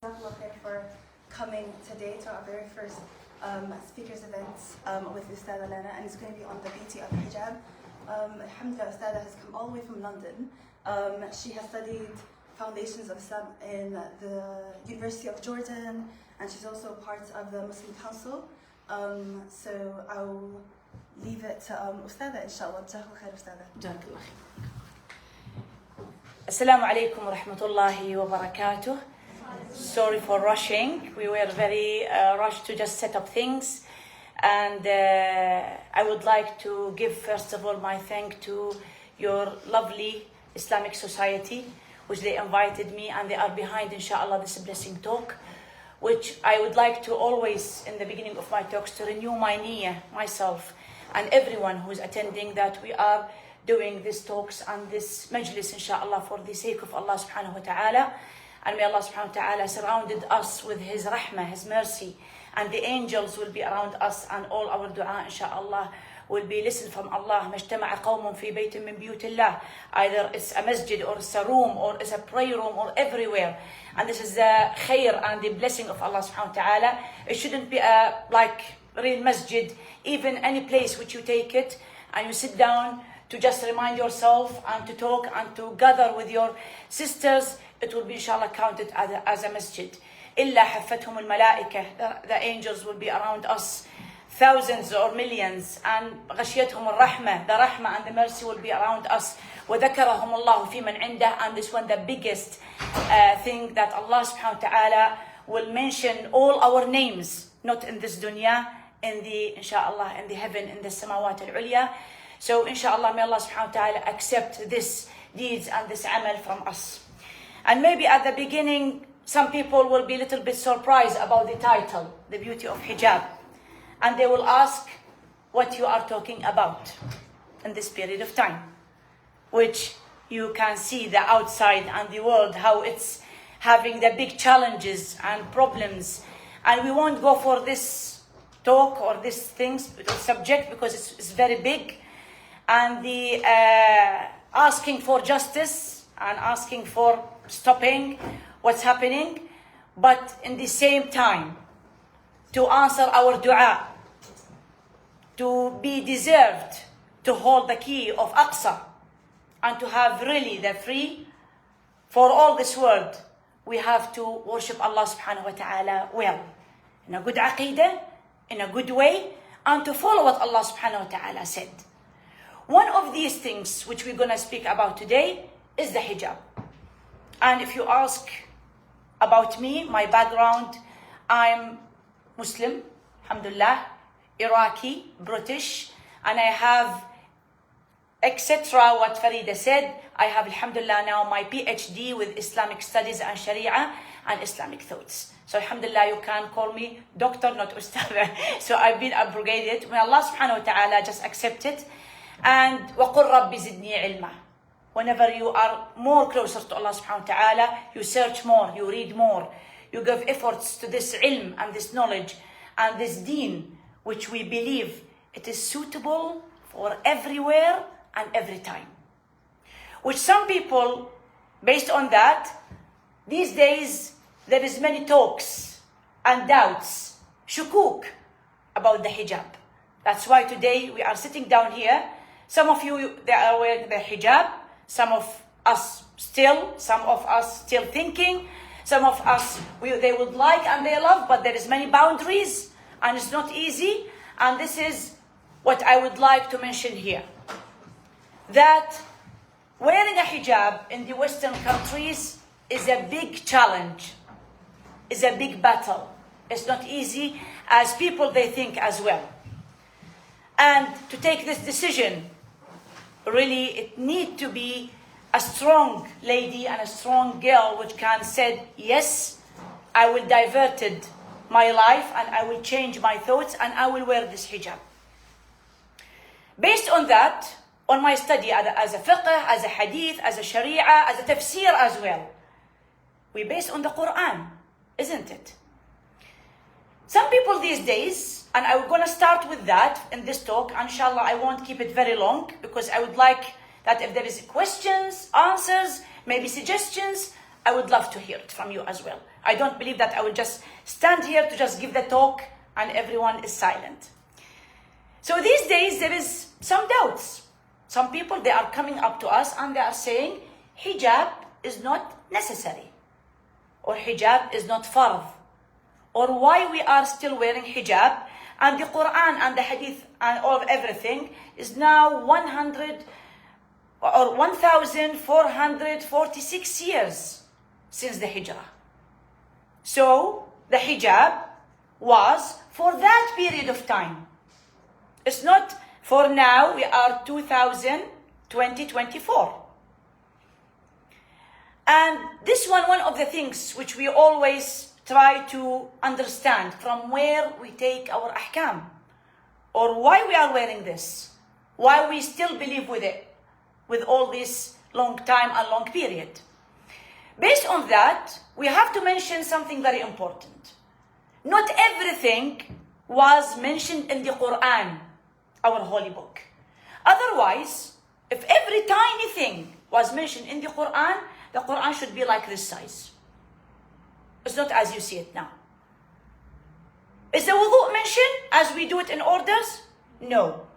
Jazakium for coming today to our very first speakers event with Ustada Lana, and it's going to be on the beauty of hijab. Alhamdulillah, Ustada has come all the way from London. She has studied foundations of Islam in the University of Jordan, and she's also part of the Muslim Council. So I'll leave it to Ustada, inshallah. Jazakallah khair, Ustada. Jazakallah khair. Assalamu alaikum wa rahmatullahi wa barakatuh. Sorry for rushing. We were very rushed to just set up things. And I would like to give, first of all, my thank to your lovely Islamic Society, which they invited me, and they are behind, inshallah, this blessing talk, which I would like to always, in the beginning of my talks, to renew my niyyah, myself, and everyone who is attending, that we are doing these talks and this majlis, inshallah, for the sake of Allah subhanahu wa ta'ala. And may Allah subhanahu wa ta'ala surrounded us with His rahmah, His mercy, and the angels will be around us, and all our dua, inshallah, will be listened from Allah. مَجْتَمَعَ قَوْمٌ فِي بَيْتٍ مِّن بِيُوتِ اللَّهِ. Either it's a masjid, or it's a room, or it's a prayer room, or everywhere. And this is the khair and the blessing of Allah subhanahu wa ta'ala. It shouldn't be a like real masjid, even any place which you take it, and you sit down to just remind yourself and to talk and to gather with your sisters. It will be inshallah counted as a masjid. إِلَّا حَفَّتْهُمُ الْمَلَائِكَةِ. The angels will be around us, thousands or millions. And غَشِيَتْهُمُ الرَّحْمَةِ. The rahmah and the mercy will be around us. وَذَكَرَهُمُ اللَّهُ فِي مَنْ عِنْدَهِ. And this one, the biggest thing, that Allah subhanahu wa ta'ala will mention all our names, not in this dunya, in the, inshallah, in the heaven, in the samawat al-ulya. So inshallah, may Allah subhanahu wa ta'ala accept this deeds and this amal from us. And maybe at the beginning, some people will be a little bit surprised about the title, The Beauty of Hijab. And they will ask what you are talking about in this period of time, which you can see the outside and the world, how it's having the big challenges and problems. And we won't go for this talk or this things, subject, because it's very big. And the asking for justice and asking for stopping what's happening, but in the same time to answer our dua, to be deserved to hold the key of Aqsa, and to have really the free for all this world. We have to worship Allah subhanahu wa ta'ala well, in a good aqidah, in a good way, and to follow what Allah subhanahu wa ta'ala said. One of these things which we're going to speak about today is the hijab. And if you ask about me, my background, I'm Muslim, alhamdulillah, Iraqi, British, and I have, etc. what Farida said. I have, alhamdulillah, now my PhD with Islamic Studies and Sharia and Islamic Thoughts. So alhamdulillah, you can call me doctor, not ustadha. So I've been abrogated. May Allah subhanahu wa ta'ala just accept it. And وَقُلْ رَبِّ زِدْنِي عِلْمًا. Whenever you are more closer to Allah subhanahu wa ta'ala, you search more, you read more, you give efforts to this ilm and this knowledge and this deen, which we believe it is suitable for everywhere and every time. Which some people, based on that, these days there is many talks and doubts, shukuk, about the hijab. That's why today we are sitting down here. Some of you, they are wearing the hijab. Some of us still thinking. Some of us, they would like and they love, but there is many boundaries and it's not easy. And this is what I would like to mention here. That wearing a hijab in the Western countries is a big challenge, is a big battle. It's not easy as people they think as well. And to take this decision, really, it need to be a strong lady and a strong girl which can say, yes, I will divert my life and I will change my thoughts and I will wear this hijab. Based on that, on my study as a fiqh, as a hadith, as a sharia, as a tafsir as well, we base on the Quran, isn't it? Some people these days, and I'm going to start with that in this talk, inshallah, I won't keep it very long, because I would like that if there is questions, answers, maybe suggestions, I would love to hear it from you as well. I don't believe that I will just stand here to just give the talk and everyone is silent. So these days there is some doubts. Some people, they are coming up to us and they are saying hijab is not necessary, or hijab is not fard, or why we are still wearing hijab, and the Quran and the Hadith and all everything is now 1446 years since the Hijrah. So the hijab was for that period of time. It's not for now. We are 2024. And this one of the things which we always try to understand from where we take our ahkam, or why we are wearing this, why we still believe with it, with all this long time and long period. Based on that, we have to mention something very important. Not everything was mentioned in the Quran, our holy book. Otherwise, if every tiny thing was mentioned in the Quran should be like this size. It's not as you see it now. Is the wudu mentioned as we do it in orders? No.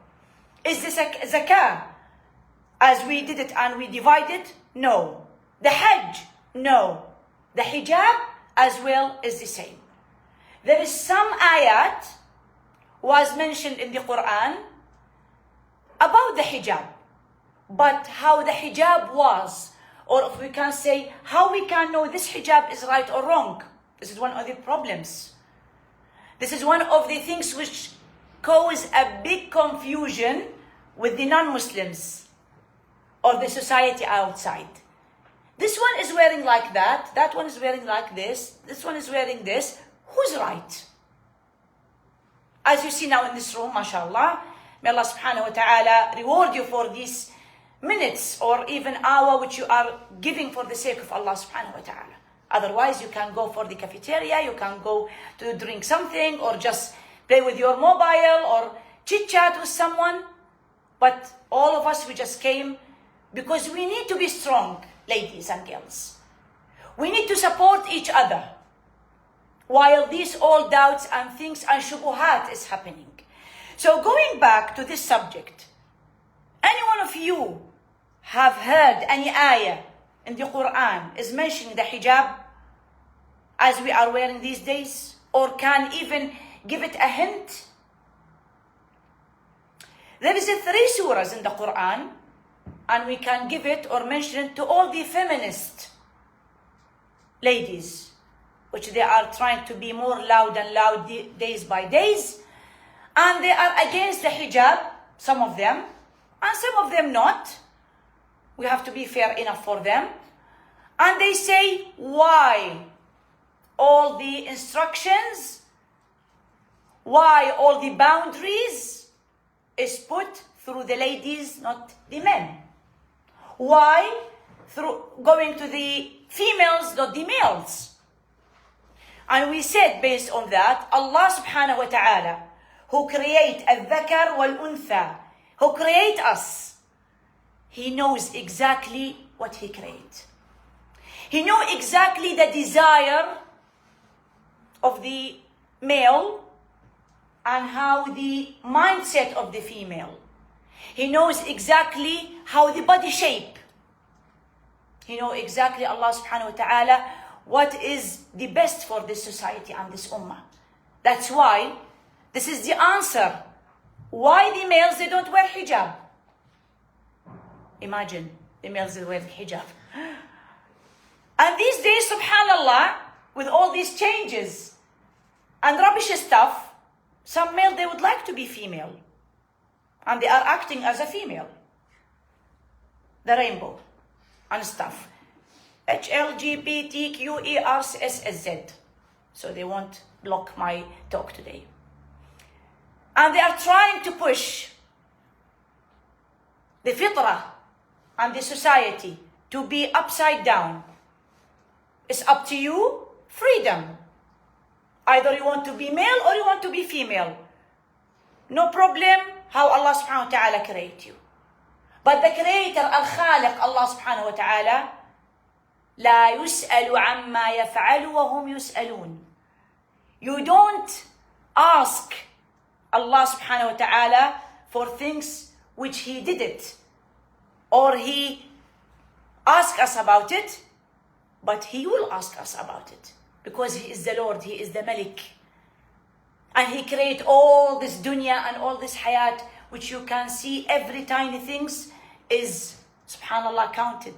Is the zakah as we did it and we divide it? No. The hajj? No. The hijab as well is the same. There is some ayat was mentioned in the Quran about the hijab, but how the hijab was, or if we can say how we can know this hijab is right or wrong. This is one of the problems. This is one of the things which cause a big confusion with the non-Muslims or the society outside. This one is wearing like that, that one is wearing like this one is wearing this. Who's right? As you see now in this room, mashallah, may Allah subhanahu wa ta'ala reward you for these minutes or even hour which you are giving for the sake of Allah subhanahu wa ta'ala. Otherwise, you can go for the cafeteria, you can go to drink something, or just play with your mobile, or chit-chat with someone. But all of us, we just came because we need to be strong, ladies and girls. We need to support each other while these all doubts and things and shubuhat is happening. So going back to this subject, any one of you have heard any ayah in the Quran is mentioning the hijab as we are wearing these days, or can even give it a hint? There is 3 surahs in the Quran, and we can give it or mention it to all the feminist ladies, which they are trying to be more loud and loud days by days, and they are against the hijab, some of them, and some of them not. We have to be fair enough for them. And they say, why all the instructions, why all the boundaries is put through the ladies, not the men? Why through going to the females, not the males? And we said, based on that, Allah subhanahu wa ta'ala, who create al-dhakar wal-untha, who create us, He knows exactly what He creates. He knows exactly the desire of the male and how the mindset of the female. He knows exactly how the body shape. He knows exactly, Allah subhanahu wa ta'ala, what is the best for this society and this ummah. That's why this is the answer. Why the males, they don't wear hijab? Imagine the males, they wear hijab. And these days, subhanallah, with all these changes and rubbish stuff, some male, they would like to be female. And they are acting as a female. The rainbow and stuff. HLGBTQERSSZ. So they won't block my talk today. And they are trying to push the fitrah and the society to be upside down. It's up to you, freedom. Either you want to be male or you want to be female. No problem how Allah subhanahu wa ta'ala create you. But the creator, Al-Khaliq, Allah subhanahu wa ta'ala, لا يسأل عما يفعل وهم يسألون. You don't ask Allah subhanahu wa ta'ala for things which He did it, or He ask us about it, but He will ask us about it, because He is the Lord, He is the Malik. And He created all this dunya and all this hayat, which you can see every tiny things is, subhanallah, counted.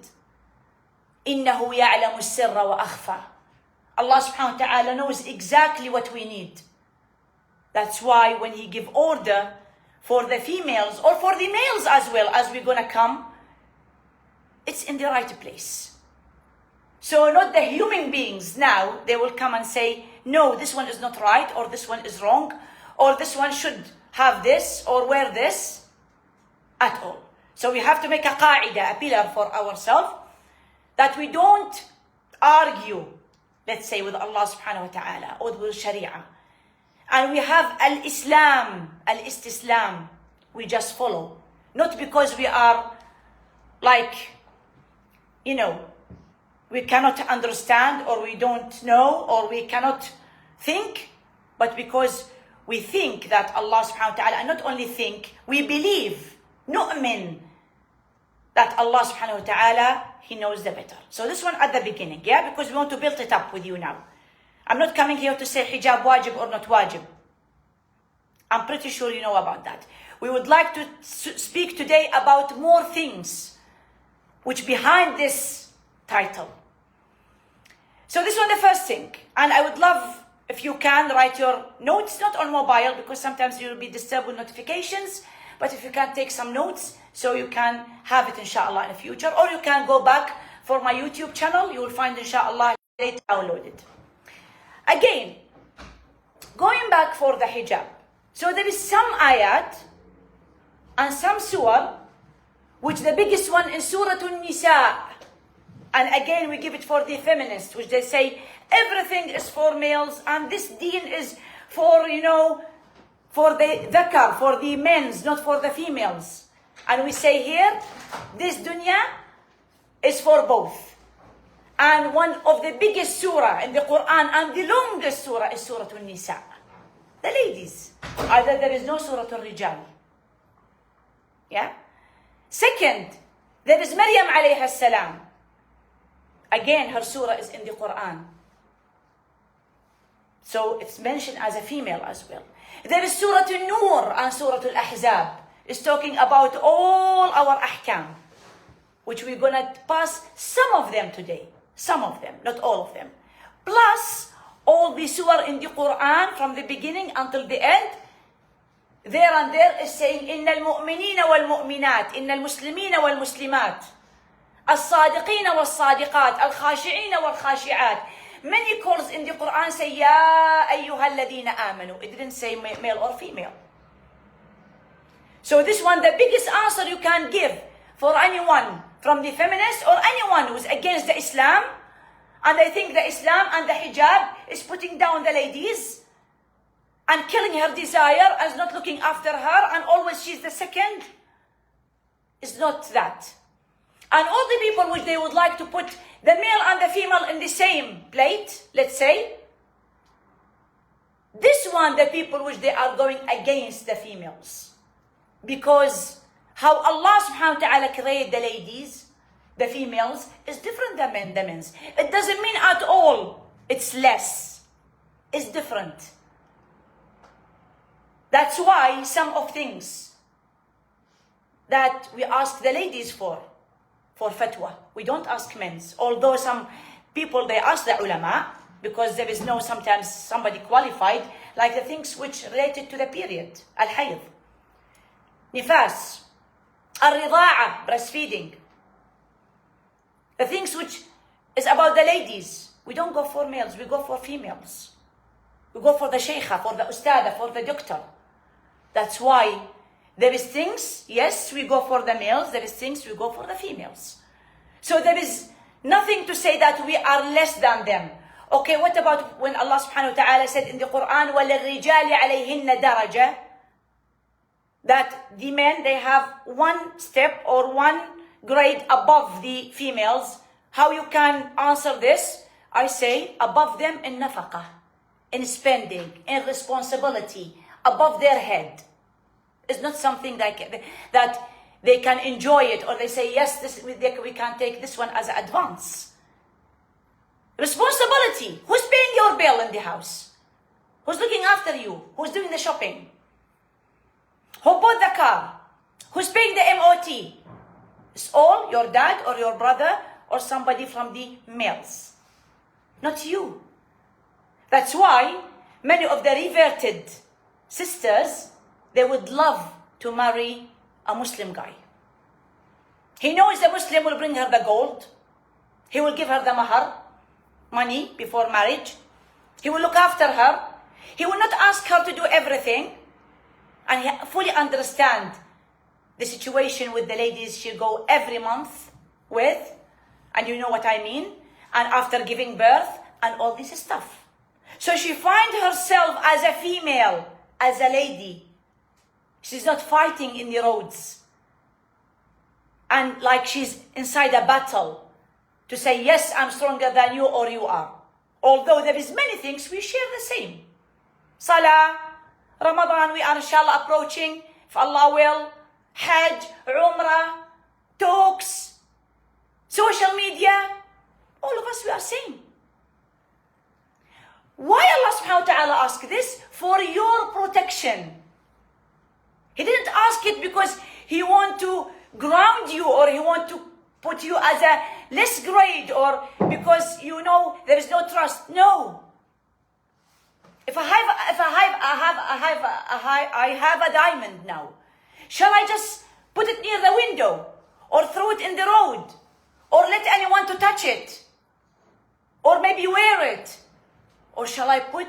إِنَّهُ يَعْلَمُ السِّرَّ وَأَخْفَى. Allah subhanahu wa ta'ala knows exactly what we need. That's why when He give order for the females, or for the males as well, as we're gonna come, it's in the right place. So not the human beings now, they will come and say, no, this one is not right, or this one is wrong, or this one should have this, or wear this, at all. So we have to make a qaida, a pillar for ourselves, that we don't argue, let's say, with Allah subhanahu wa ta'ala, or with Sharia. And we have al-Islam, al-Istislam, we just follow. Not because we are like, we cannot understand, or we don't know, or we cannot think, but because we think that Allah subhanahu wa ta'ala, and not only think, we believe, nu'min, that Allah subhanahu wa ta'ala, He knows the better. So this one at the beginning, yeah, because we want to build it up with you now. I'm not coming here to say hijab wajib or not wajib. I'm pretty sure you know about that. We would like to speak today about more things which behind this title. So this one, the first thing, and I would love if you can write your notes, not on mobile, because sometimes you'll be disturbed with notifications, but if you can take some notes so you can have it inshallah in the future, or you can go back for my YouTube channel, you will find inshallah later downloaded. Again, going back for the hijab. So there is some ayat and some surah, which the biggest one is Surah An-Nisa. And again, we give it for the feminists, which they say everything is for males, and this deen is for, for the dhakar, for the men's, not for the females. And we say here, this dunya is for both. And one of the biggest surah in the Quran and the longest surah is Surah An-Nisa. The ladies. Either there is no Surah Al-Rijal. Yeah? Second, there is Maryam alayha salam. Again, her surah is in the Quran. So it's mentioned as a female as well. There is Surah An-Nur and Surah Al-Ahzab. It's talking about all our ahkam, which we're going to pass some of them today. Some of them, not all of them. Plus, all the surah in the Quran from the beginning until the end, there and there is saying, إِنَّ الْمُؤْمِنِينَ وَالْمُؤْمِنَاتِ إِنَّ الْمُسْلِمِينَ وَالْمُسْلِمَاتِ الصادقين والصادقات الخاشعين والخاشعات. Many calls in the Quran say يا أيها الذين آمنوا. It didn't say male or female. So this one, the biggest answer you can give for anyone from the feminists or anyone who's against the Islam, and they think the Islam and the hijab is putting down the ladies and killing her desire as not looking after her and always she's the second. It's not that. And all the people which they would like to put the male and the female in the same plate, let's say, this one, the people which they are going against the females. Because how Allah subhanahu wa ta'ala created the ladies, the females, is different than the men's. It doesn't mean at all it's less. It's different. That's why some of things that we ask the ladies for fatwa, we don't ask men's. Although some people, they ask the ulama, because there is no sometimes somebody qualified, like the things which related to the period, al-hayd, nifas, al-rida'a, breastfeeding. The things which is about the ladies, we don't go for males, we go for females. We go for the sheikha, for the ustada, for the doctor. That's why there is things, yes, we go for the males, there is things we go for the females. So there is nothing to say that we are less than them. Okay, what about when Allah subhanahu wa ta'ala said in the Quran, وَلِلْرِجَالِ عَلَيْهِنَّ دَرَجَةً, that the men, they have one step or one grade above the females. how you can answer this, I say above them in nafaqah, in spending, in responsibility, above their head. It's not something that they can enjoy it, or they say, yes, we can take this one as advance. Responsibility. Who's paying your bill in the house? Who's looking after you? Who's doing the shopping? Who bought the car? Who's paying the MOT? It's all your dad or your brother or somebody from the males. Not you. That's why many of the reverted sisters, they would love to marry a Muslim guy. He knows the Muslim will bring her the gold. He will give her the mahar, money before marriage. He will look after her. He will not ask her to do everything. And he fully understand the situation with the ladies she'll go every month with. And you know what I mean. And after giving birth and all this stuff. So she finds herself as a female, as a lady. She's not fighting in the roads. And like she's inside a battle to say, yes, I'm stronger than you or you are. Although there is many things we share the same. Salah, Ramadan, we are inshallah approaching, if Allah will, Hajj, Umrah, talks, social media, all of us, we are same. Why Allah subhanahu wa ta'ala asked this? For your protection. He didn't ask it because He want to ground you or He want to put you as a less grade or because you know there is no trust. No. If I have a diamond now, shall I just put it near the window or throw it in the road or let anyone to touch it or maybe wear it? Or shall I put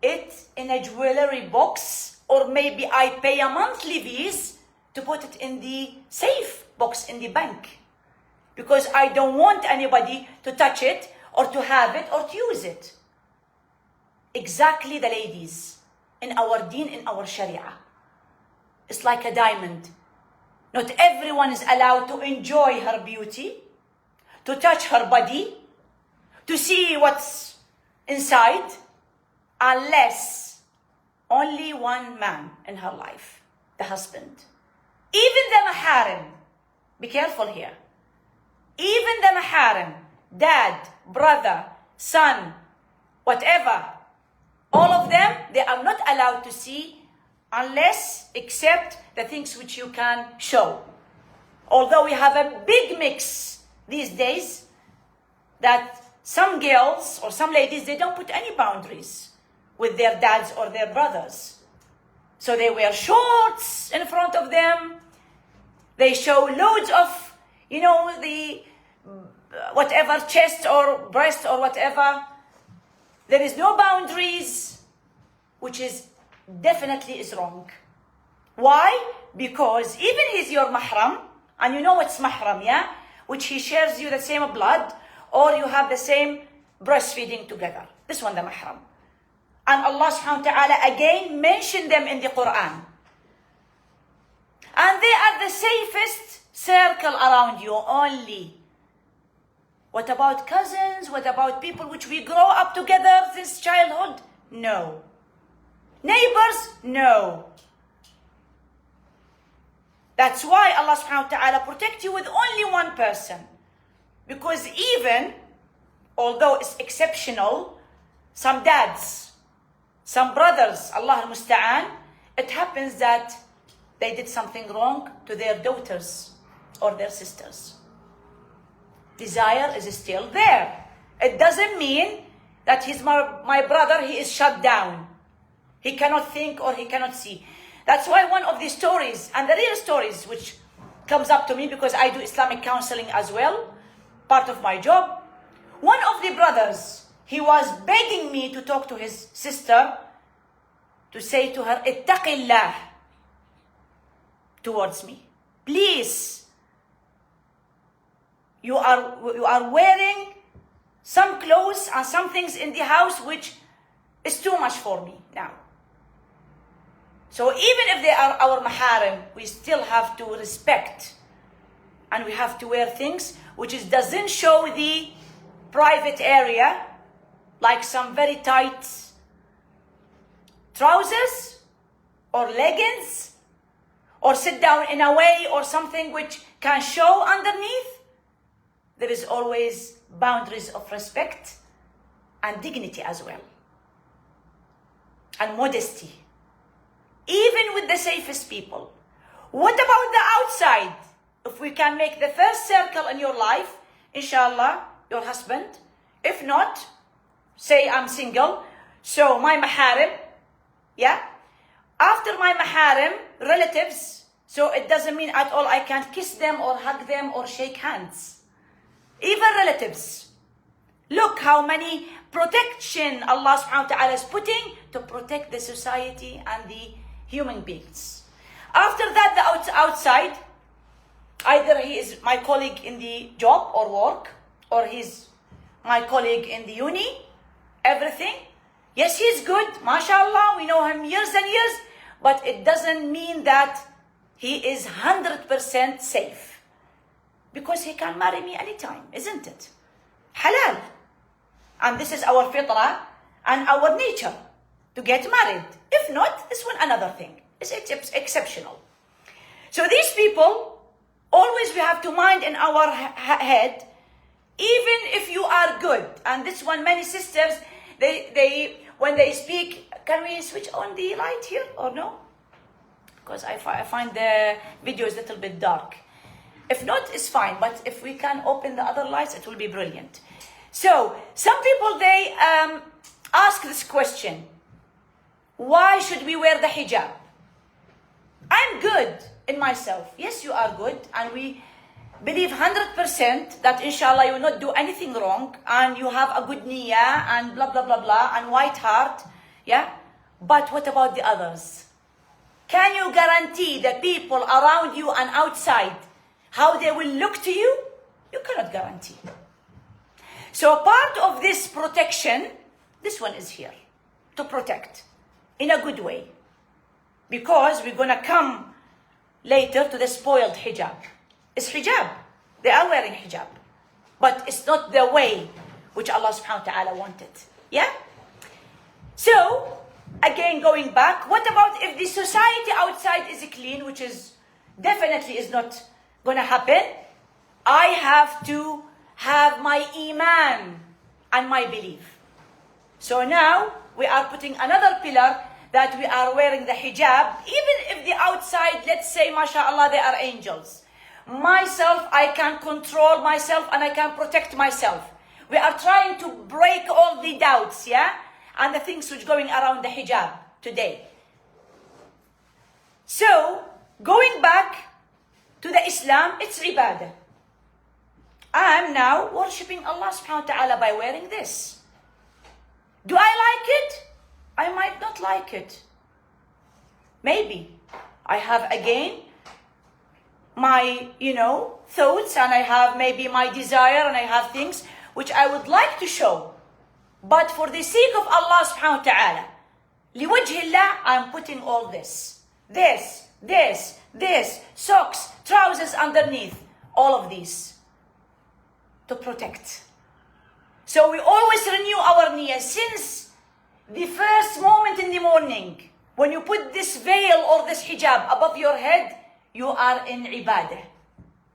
it in a jewelry box or maybe I pay a monthly fees to put it in the safe box in the bank? Because I don't want anybody to touch it or to have it or to use it. Exactly the ladies in our deen, in our sharia. It's like a diamond. Not everyone is allowed to enjoy her beauty, to touch her body, to see what's inside, unless only one man in her life, the husband. Even the maharim, be careful here. Even the maharim, dad, brother, son, whatever, all of them, they are not allowed to see unless, except the things which you can show. Although we have a big mix these days that some girls or some ladies, they don't put any boundaries with their dads or their brothers. So they wear shorts in front of them. They show loads of, the whatever, chest or breast or whatever. There is no boundaries, which is definitely is wrong. Why? Because even he's your mahram, and you know what's mahram, yeah? Which he shares you the same blood, or you have the same breastfeeding together. This one, the mahram. And Allah subhanahu wa ta'ala again mentioned them in the Quran. And they are the safest circle around you only. What about cousins? What about people which we grow up together since childhood? No. Neighbors? No. That's why Allah subhanahu wa ta'ala protect you with only one person. Because even, although it's exceptional, some dads, some brothers, Allah al-Musta'an, it happens that they did something wrong to their daughters or their sisters. Desire is still there. It doesn't mean that he's my brother, he is shut down. He cannot think or he cannot see. That's why one of the stories, and the real stories which comes up to me because I do Islamic counseling as well, part of my job. One of the brothers, he was begging me to talk to his sister, to say to her, ittaqillah, towards me. Please. You are wearing some clothes and some things in the house which is too much for me now. So even if they are our maharim, we still have to respect and we have to wear things which doesn't show the private area, like some very tight trousers or leggings, or sit down in a way or something which can show underneath. There is always boundaries of respect and dignity as well, and modesty, even with the safest people. What about the outside? If we can make the first circle in your life, inshallah, your husband. If not, say I'm single, so my maharim, yeah? After my maharim, relatives, so it doesn't mean at all I can't kiss them or hug them or shake hands. Even relatives. Look how many protection Allah subhanahu wa ta'ala is putting to protect the society and the human beings. After that, the outside, either he is my colleague in the job or work, or he's my colleague in the uni, everything. Yes, he's good, mashallah, we know him years and years, but it doesn't mean that he is 100% safe. Because he can marry me anytime, isn't it? Halal. And this is our fitrah and our nature, to get married. If not, this one another thing. It's exceptional. So these people, always we have to mind in our head, even if you are good, and this one many sisters, they when they speak, can we switch on the light here or no? Because I find the video is a little bit dark. If not, it's fine, but if we can open the other lights, it will be brilliant. So, some people, they ask this question. Why should we wear the hijab? I'm good in myself. Yes, you are good, and we believe 100% that inshallah you will not do anything wrong, and you have a good niyyah, and blah, blah, blah, blah, and white heart, yeah? But what about the others? Can you guarantee the people around you and outside how they will look to you? You cannot guarantee. So part of this protection, this one is here, to protect in a good way. Because we're going to come later to the spoiled hijab. It's hijab. They are wearing hijab. But it's not the way which Allah subhanahu wa ta'ala wanted. Yeah? So, again going back, what about if the society outside is clean, which is definitely is not going to happen? I have to have my iman and my belief. So now we are putting another pillar, that we are wearing the hijab, even if the outside, let's say, mashallah, they are angels. Myself, I can control myself and I can protect myself. We are trying to break all the doubts, yeah? And the things which going around the hijab today. So, going back to the Islam, it's ibadah. I am now worshipping Allah subhanahu wa ta'ala by wearing this. Do I like it? I might not like it. Maybe. I have again my, thoughts, and I have maybe my desire, and I have things which I would like to show. But for the sake of Allah subhanahu wa ta'ala, liwajhillah, I'm putting all this. This, socks, trousers underneath, all of these. To protect. So we always renew our niyyah since the first moment in the morning. When you put this veil or this hijab above your head, you are in ibadah.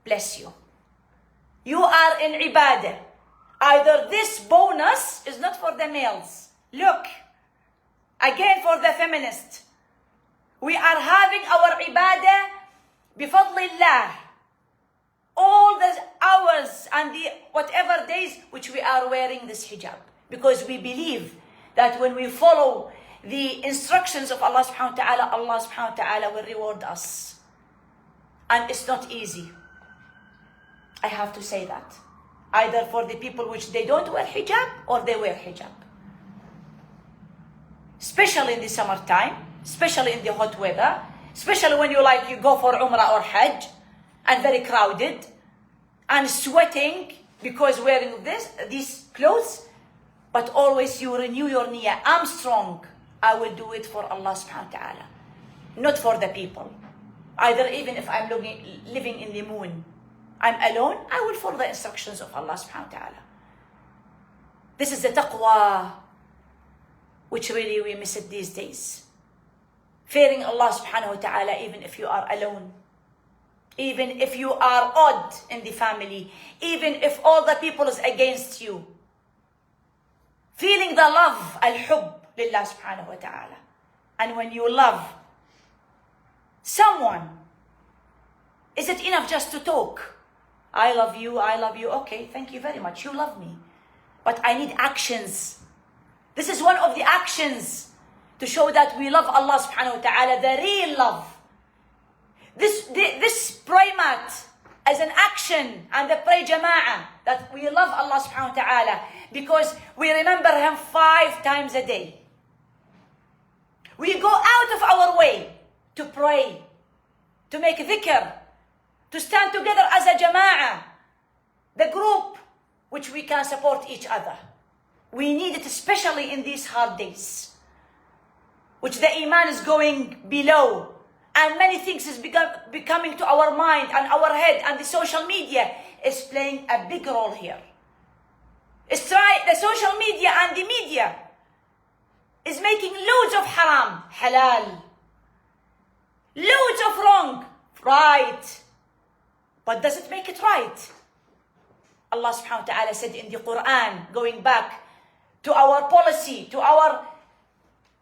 Bless you. You are in ibadah. Either this bonus is not for the males. Look, again for the feminists. We are having our ibadah bifadlillah. All the hours and the whatever days which we are wearing this hijab. Because we believe that when we follow the instructions of Allah subhanahu wa ta'ala, Allah subhanahu wa ta'ala will reward us. And it's not easy. I have to say that. Either for the people which they don't wear hijab or they wear hijab. Especially in the summertime, especially in the hot weather, especially when you go for Umrah or Hajj, and very crowded, and sweating because wearing these clothes, but always you renew your niyyah. I'm strong. I will do it for Allah subhanahu wa ta'ala, not for the people. Either even if I'm living in the moon, I'm alone, I will follow the instructions of Allah subhanahu wa ta'ala. This is the taqwa, which really we miss it these days. Fearing Allah subhanahu wa ta'ala even if you are alone. Even if you are odd in the family. Even if all the people is against you. Feeling the love, al-hub, lillah subhanahu wa ta'ala. And when you love someone, is it enough just to talk? I love you, okay, thank you very much, you love me. But I need actions. This is one of the actions to show that we love Allah subhanahu wa ta'ala, the real love. This prayer mat as an action and the prayer jama'ah that we love Allah subhanahu wa ta'ala because we remember Him 5 times a day. We go out of our way to pray, to make dhikr, to stand together as a jama'ah, the group which we can support each other. We need it especially in these hard days, which the iman is going below, and many things is becoming to our mind and our head, and the social media is playing a big role here. The social media and the media is making loads of haram, halal, loads of wrong, right. But does it make it right? Allah subhanahu wa ta'ala said in the Quran, going back to our policy, to our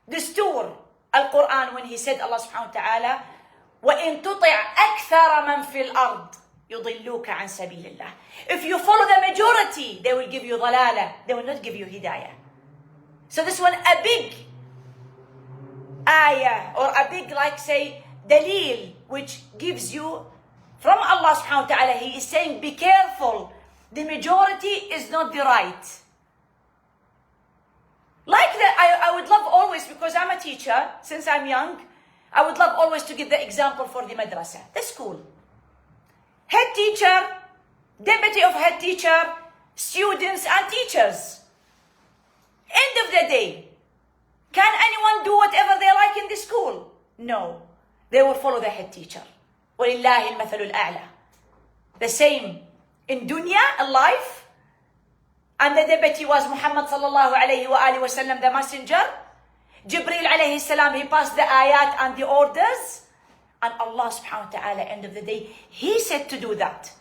Dastur, Al-Quran, when He said, Allah subhanahu wa ta'ala, وَإِن تُطِعْ أَكْثَرَ مَنْ فِي الْأَرْضِ يُضِلُّوكَ عَنْ سَبِيلِ اللَّهِ. If you follow the majority, they will give you ضلالة, they will not give you hidayah. So this one, a big ayah, or a big, like say, dalil, which gives you from Allah subhanahu wa ta'ala. He is saying, be careful, the majority is not the right. Like that, I would love always, because I'm a teacher, since I'm young, I would love always to give the example for the madrasa, the school. Head teacher, deputy of head teacher, students and teachers. End of the day, can anyone do whatever they like in the school? No, they will follow the head teacher. وَلِلَّهِ الْمَثَلُ الْأَعْلَى. The same in dunya, in life. And the deputy was Muhammad sallallahu alayhi wa alihi wa sallam, the messenger. Jibreel alayhi salam, he passed the ayat and the orders. And Allah subhanahu wa ta'ala, end of the day, He said to do that.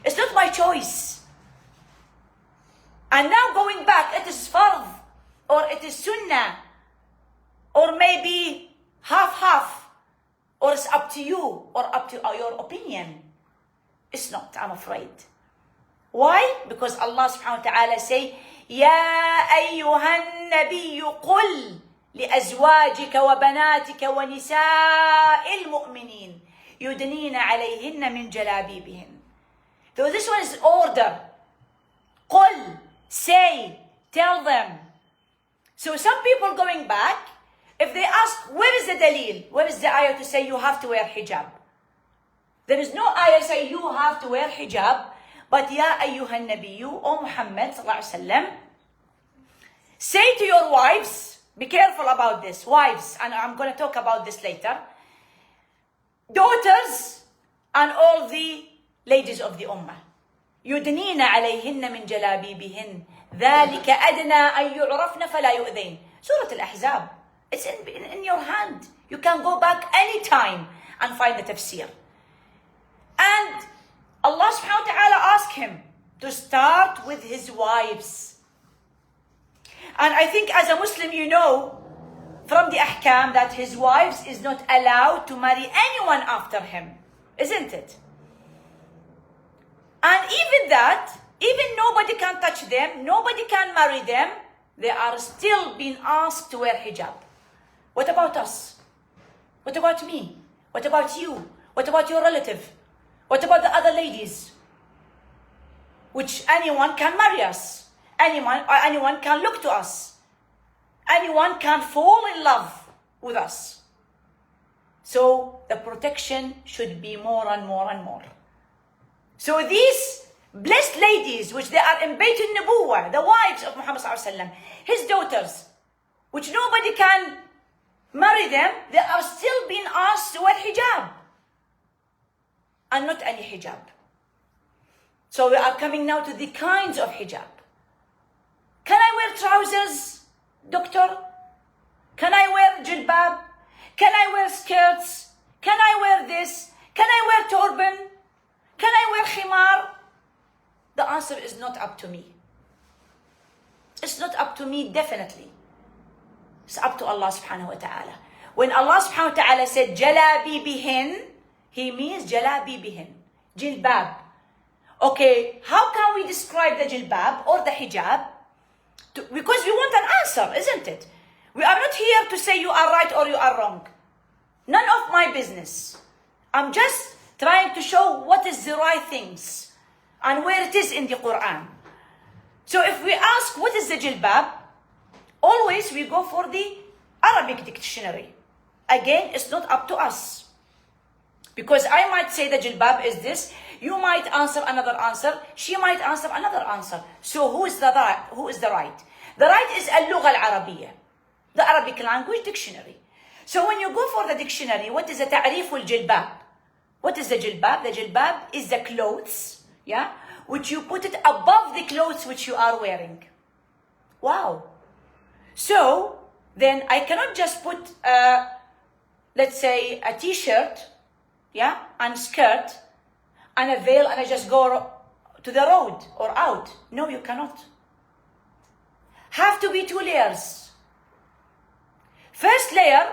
It's not my choice. And now going back, it is fard, or it is sunnah, or maybe half-half, or it's up to you, or up to your opinion. It's not, I'm afraid. Why? Because Allah subhanahu wa ta'ala say, يَا أَيُّهَا النَّبِيُّ قُلْ لِأَزْوَاجِكَ وَبَنَاتِكَ وَنِسَاءِ الْمُؤْمِنِينَ يُدْنِينَ عَلَيْهِنَّ مِنْ جَلَابِيبِهِنَّ. So this one is order. قُلْ, say, tell them. So some people going back, if they ask, where is the dalil? Where is the ayah to say you have to wear hijab? There is no ayah say you have to wear hijab. But Ya ayyuhan nabiyyu, O Muhammad sallallahu alaihi wasallam, say to your wives, be careful about this, wives, and I'm going to talk about this later, daughters, and all the ladies of the ummah. يُدْنِينَ عَلَيْهِنَّ مِنْ جَلَابِيبِهِنَّ ذَلِكَ أَدْنَى أَن يُعْرَفْنَ فَلَا يُؤْذَيْنَ. Surah Al-Ahzab. It's in your hand. You can go back anytime and find the tafsir. And Allah subhanahu wa ta'ala asked him to start with his wives. And I think as a Muslim, you know from the ahkam that his wives is not allowed to marry anyone after him. Isn't it? And even that, even nobody can touch them, nobody can marry them, they are still being asked to wear hijab. What about us? What about me? What about you? What about your relative? What about the other ladies? Which anyone can marry us. Anyone can look to us. Anyone can fall in love with us. So the protection should be more and more and more. So these blessed ladies, which they are in Bayt al-Nubuwwah, the wives of Muhammad sallallahu alaihi wasallam, his daughters, which nobody can marry them, they are still being asked to wear hijab. And not any hijab. So we are coming now to the kinds of hijab. Can I wear trousers, doctor? Can I wear jilbab? Can I wear skirts? Can I wear this? Can I wear turban? Can I wear khimar? The answer is not up to me. It's not up to me, definitely. It's up to Allah subhanahu wa ta'ala. When Allah subhanahu wa ta'ala said jalabi bihin, He means jalabi bihin, jilbab. Okay, how can we describe the jilbab or the hijab? Because we want an answer, isn't it? We are not here to say you are right or you are wrong. None of my business. I'm just trying to show what is the right things and where it is in the Quran. So if we ask what is the jilbab, always we go for the Arabic dictionary. Again, it's not up to us. Because I might say the jilbab is this, you might answer another answer, she might answer another answer. So who is the right? The right is al-lugha al-arabiyya, the Arabic language dictionary. So when you go for the dictionary, what is the ta'rif al-jilbab? What is the jilbab? The jilbab is the clothes, yeah, which you put it above the clothes which you are wearing. Wow. So then I cannot just put, let's say, a t-shirt, yeah, and skirt, and a veil, and I just go to the road or out. No, you cannot. Have to be 2 layers. First layer,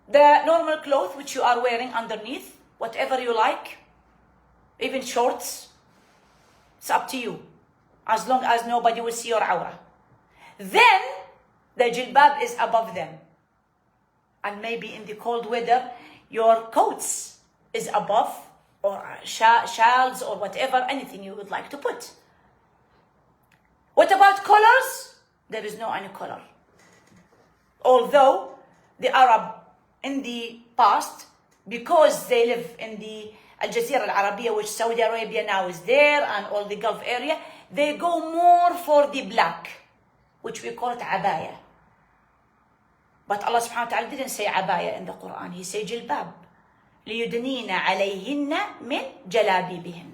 the normal cloth which you are wearing underneath, whatever you like, even shorts, it's up to you, as long as nobody will see your awrah. Then, the jilbab is above them. And maybe in the cold weather, your coats is above, or shawls, or whatever, anything you would like to put. What about colors? There is no any color. Although the Arab in the past, because they live in the Al-Jazeera Al-Arabiya, which Saudi Arabia now is there, and all the Gulf area, they go more for the black, which we call it abaya. But Allah subhanahu wa ta'ala didn't say abaya in the Quran. He said jilbab. لِيُدْنِينَ عَلَيْهِنَّ مِنْ جَلَابِيبِهِنْ.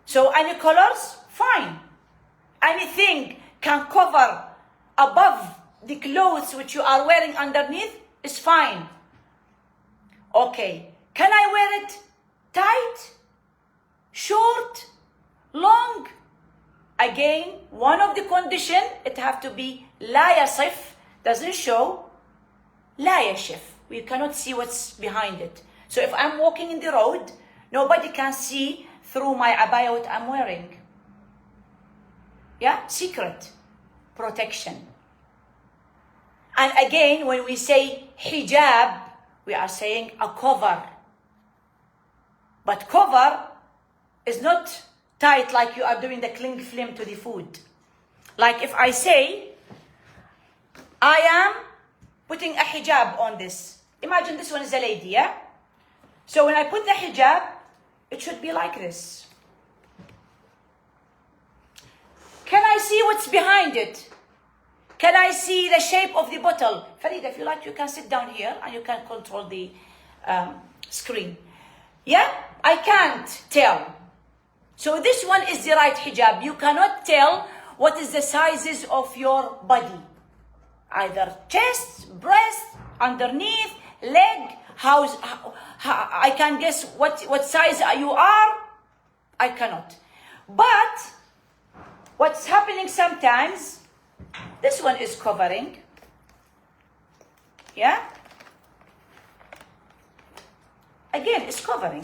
So any colors? Fine. Anything can cover above the clothes which you are wearing underneath is fine. Okay. Can I wear it tight, short, long? Again, one of the condition, it have to be لا يصف, doesn't show, لا يشف. We cannot see what's behind it. So if I'm walking in the road, nobody can see through my abaya what I'm wearing. Yeah, secret, protection. And again, when we say hijab, we are saying a cover. But cover is not tight like you are doing the cling film to the food. Like if I say, I am putting a hijab on this. Imagine this one is a lady, yeah? So when I put the hijab, it should be like this. Can I see what's behind it? Can I see the shape of the bottle? Farida, if you like, you can sit down here and you can control the screen. Yeah? I can't tell. So this one is the right hijab. You cannot tell what is the sizes of your body. Either chest, breast, underneath, leg. How I can guess what size you are. I cannot. But what's happening sometimes, this one is covering. Yeah? Again, it's covering.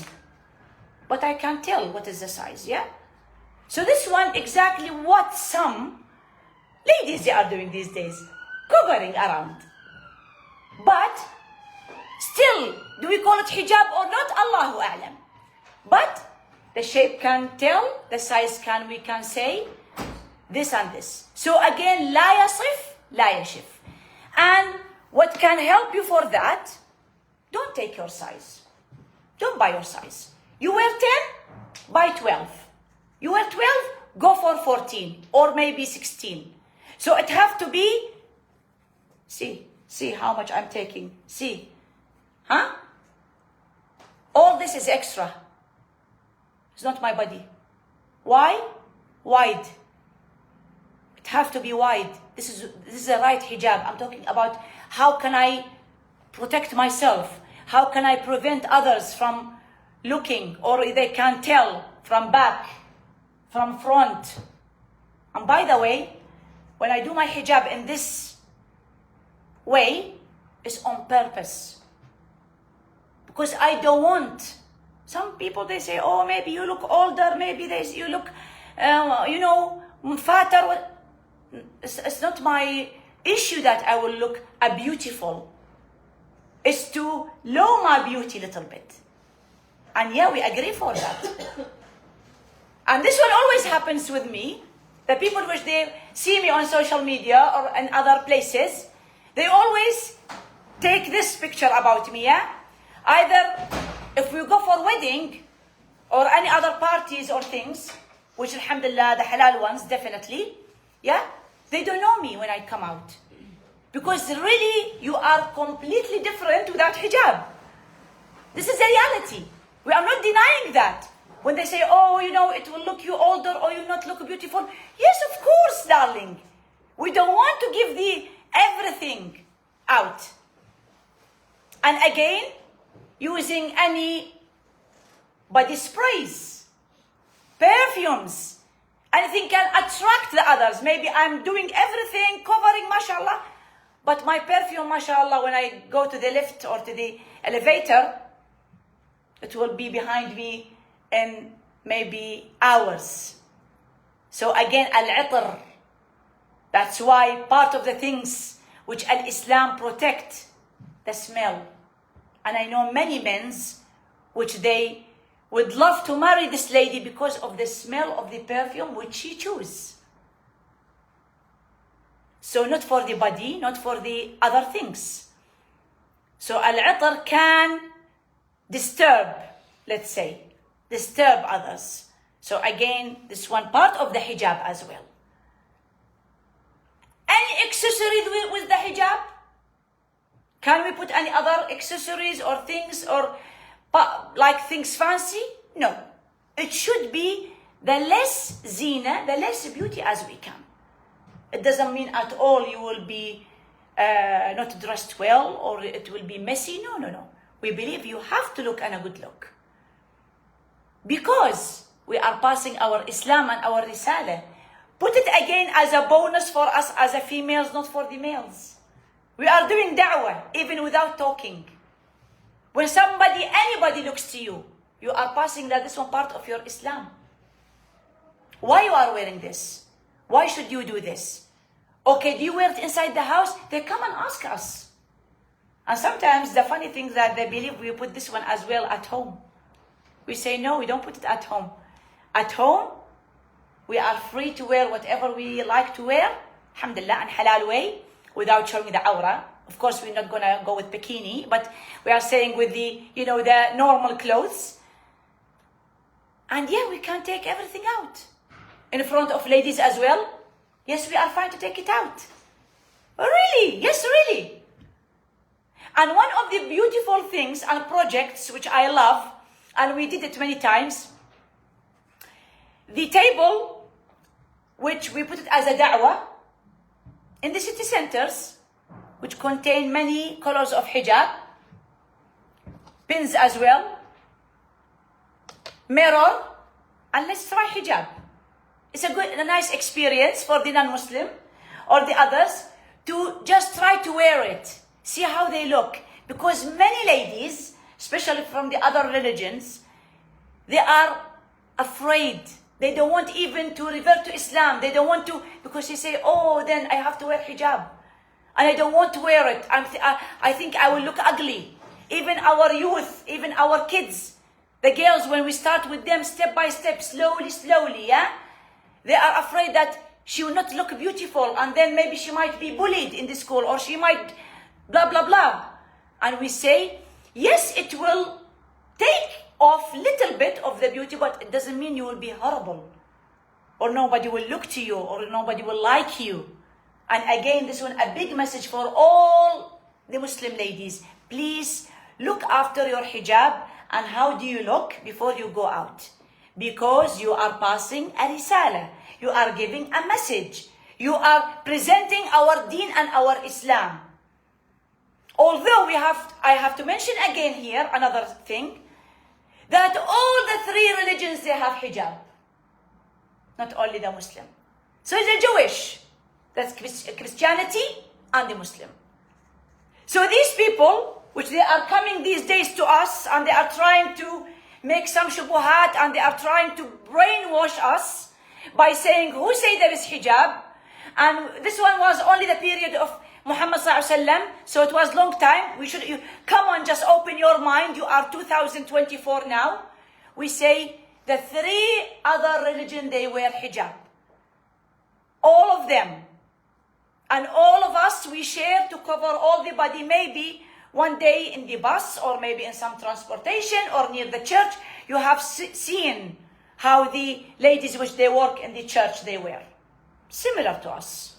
But I can't tell what is the size, yeah? So this one, exactly what some ladies they are doing these days. Covering around. But still, do we call it hijab or not? Allahu a'lam. But the shape can tell, the size we can say this and this. So again, لا يصف, لا يشف. And what can help you for that, don't take your size. Don't buy your size. You wear 10, buy 12. You wear 12, go for 14 or maybe 16. So it have to be, see how much I'm taking. See, huh? All this is extra. It's not my body. Why? Wide. It has to be wide. This is the right hijab. I'm talking about how can I protect myself? How can I prevent others from looking, or they can tell from back, from front. And by the way, when I do my hijab in this way, it's on purpose. Because I don't want, some people they say, oh, maybe you look older, maybe you look, fatter. It's not my issue that I will look beautiful. It's to lower my beauty a little bit. And yeah, we agree for that. And this one always happens with me. The people which they see me on social media or in other places, they always take this picture about me, yeah? Either if we go for wedding or any other parties or things, which alhamdulillah, the halal ones, definitely, yeah? They don't know me when I come out. Because really, you are completely different without hijab. This is a reality. We are not denying that. When they say, oh, it will look you older or you not look beautiful. Yes, of course, darling. We don't want to give the everything out. And again, using any body sprays, perfumes, anything can attract the others. Maybe I'm doing everything, covering, mashallah. But my perfume, mashallah, when I go to the lift or to the elevator, it will be behind me in maybe hours. So again, al-'itr. That's why part of the things which al-Islam protect, the smell. And I know many men which they would love to marry this lady because of the smell of the perfume which she chooses. So not for the body, not for the other things. So al-'itr can disturb, let's say, disturb others. So again, this one part of the hijab as well. Any accessories with the hijab? Can we put any other accessories or things or like things fancy? No. It should be the less zina, the less beauty as we can. It doesn't mean at all you will be not dressed well or it will be messy. No, no, no. We believe you have to look and a good look. Because we are passing our Islam and our Risala. Put it again as a bonus for us as a females, not for the males. We are doing da'wah even without talking. When anybody looks to you, you are passing that this one part of your Islam. Why you are wearing this? Why should you do this? Okay, do you wear it inside the house? They come and ask us. And sometimes the funny thing is that they believe we put this one as well at home. We say, no, we don't put it at home. At home, we are free to wear whatever we like to wear, alhamdulillah, in halal way, without showing the awra. Of course, we're not going to go with bikini, but we are saying with the, the normal clothes. And yeah, we can take everything out. In front of ladies as well. Yes, we are fine to take it out. Really? Yes, really. And one of the beautiful things and projects which I love, and we did it many times, the table, which we put it as a da'wah, in the city centers, which contain many colors of hijab, pins as well, mirror, and let's try hijab. It's a nice experience for the non-Muslim or the others to just try to wear it. See how they look. Because many ladies, especially from the other religions, they are afraid. They don't want even to revert to Islam. They don't want to, because they say, oh, then I have to wear hijab. And I don't want to wear it. I think I will look ugly. Even our youth, even our kids, the girls, when we start with them step by step, slowly, yeah? They are afraid that she will not look beautiful and then maybe she might be bullied in the school or she might blah, blah, blah. And we say, yes, it will take off little bit of the beauty, but it doesn't mean you will be horrible or nobody will look to you or nobody will like you. And again, this one, a big message for all the Muslim ladies. Please look after your hijab and how do you look before you go out. Because you are passing a risala. You are giving a message. You are presenting our deen and our Islam. Although I have to mention again here another thing, that all the three religions, they have hijab. Not only the Muslim. So it's the Jewish, that's Christianity, and the Muslim. So these people, which they are coming these days to us, and they are trying to make some shubuhat, and they are trying to brainwash us by saying, who say there is hijab? And this one was only the period of Muhammad sallallahu alaihi wasallam, so it was long time. Come on, just open your mind. You are 2024 now. We say the three other religions, they wear hijab. All of them. And all of us, we share to cover all the body. Maybe one day in the bus, or maybe in some transportation, or near the church, you have seen how the ladies which they work in the church, they wear. Similar to us.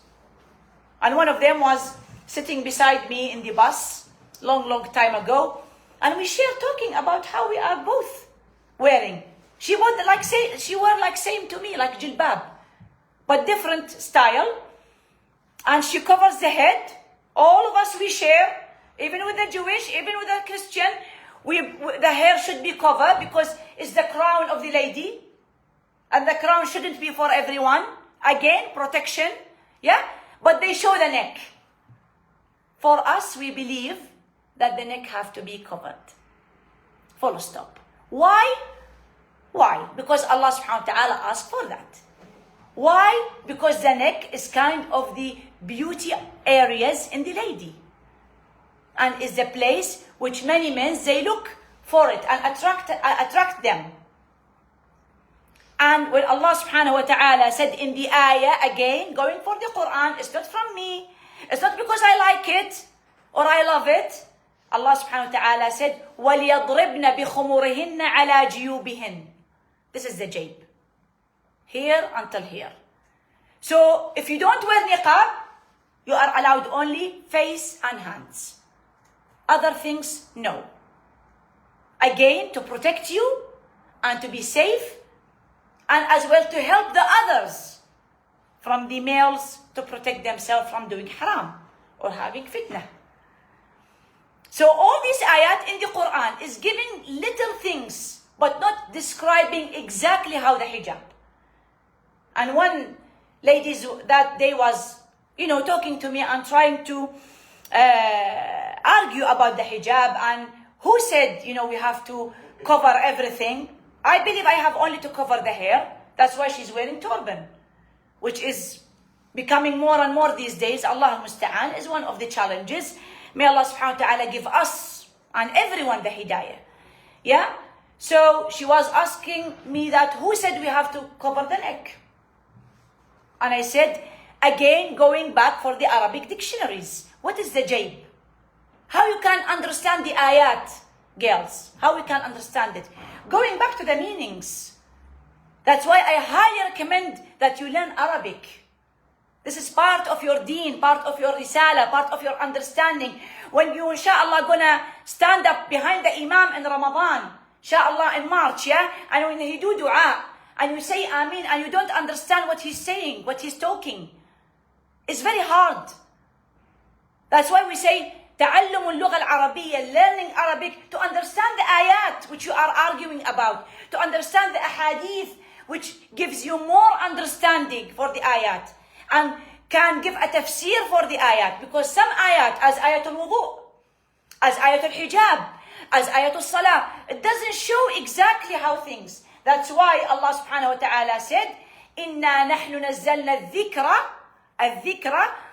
And one of them was sitting beside me in the bus long time ago, and we shared talking about how we are both wearing. She wore like same to me, like jilbab, but different style, and she covers the head. All of us, we share, even with the Jewish, even with the Christian, the hair should be covered because it's the crown of the lady, and the crown shouldn't be for everyone. Again, protection, yeah. But they show the neck. For us, we believe that the neck have to be covered. Full stop. Why? Why? Because Allah subhanahu wa ta'ala asked for that. Why? Because the neck is kind of the beauty areas in the lady. And is the place which many men, they look for it and attract them. And when Allah subhanahu wa ta'ala said in the ayah, again, going for the Quran, it's not from me. It's not because I like it or I love it. Allah subhanahu wa ta'ala said, وَلْيَضْرِبْنَ بِخُمُرِهِنَّ عَلَى جِيُوبِهِنَّ. This is the jayb. Here until here. So if you don't wear niqab, you are allowed only face and hands. Other things, no. Again, to protect you and to be safe, and as well to help the others from the males to protect themselves from doing haram or having fitnah. So all these ayat in the Quran is giving little things, but not describing exactly how the hijab. And one lady that day was, talking to me and trying to argue about the hijab, and who said, we have to cover everything. I believe I have only to cover the hair. That's why she's wearing turban, which is becoming more and more these days. Allah al-Musta'an is one of the challenges. May Allah subhanahu wa ta'ala give us and everyone the hidayah. Yeah? So she was asking me that, who said we have to cover the neck? And I said, again, going back for the Arabic dictionaries. What is the jayb? How you can understand the ayat, girls? How we can understand it? Going back to the meanings. That's why I highly recommend that you learn Arabic. This is part of your deen, part of your risala, part of your understanding. When you, inshallah, gonna stand up behind the imam in Ramadan, inshallah, in March, yeah? And when he do dua, and you say Ameen, and you don't understand what he's saying, what he's talking, it's very hard. That's why we say, تعلم اللغة العربية, learning Arabic to understand the ayat which you are arguing about, to understand the ahadith which gives you more understanding for the ayat, and can give a tafsir for the ayat, because some ayat, as ayatul wudu, as ayatul hijab, as ayatul salah, it doesn't show exactly how things. That's why Allah subhanahu wa ta'ala said, إِنَّا نَحْنُ نَزَّلْنَا الذِّكْرَ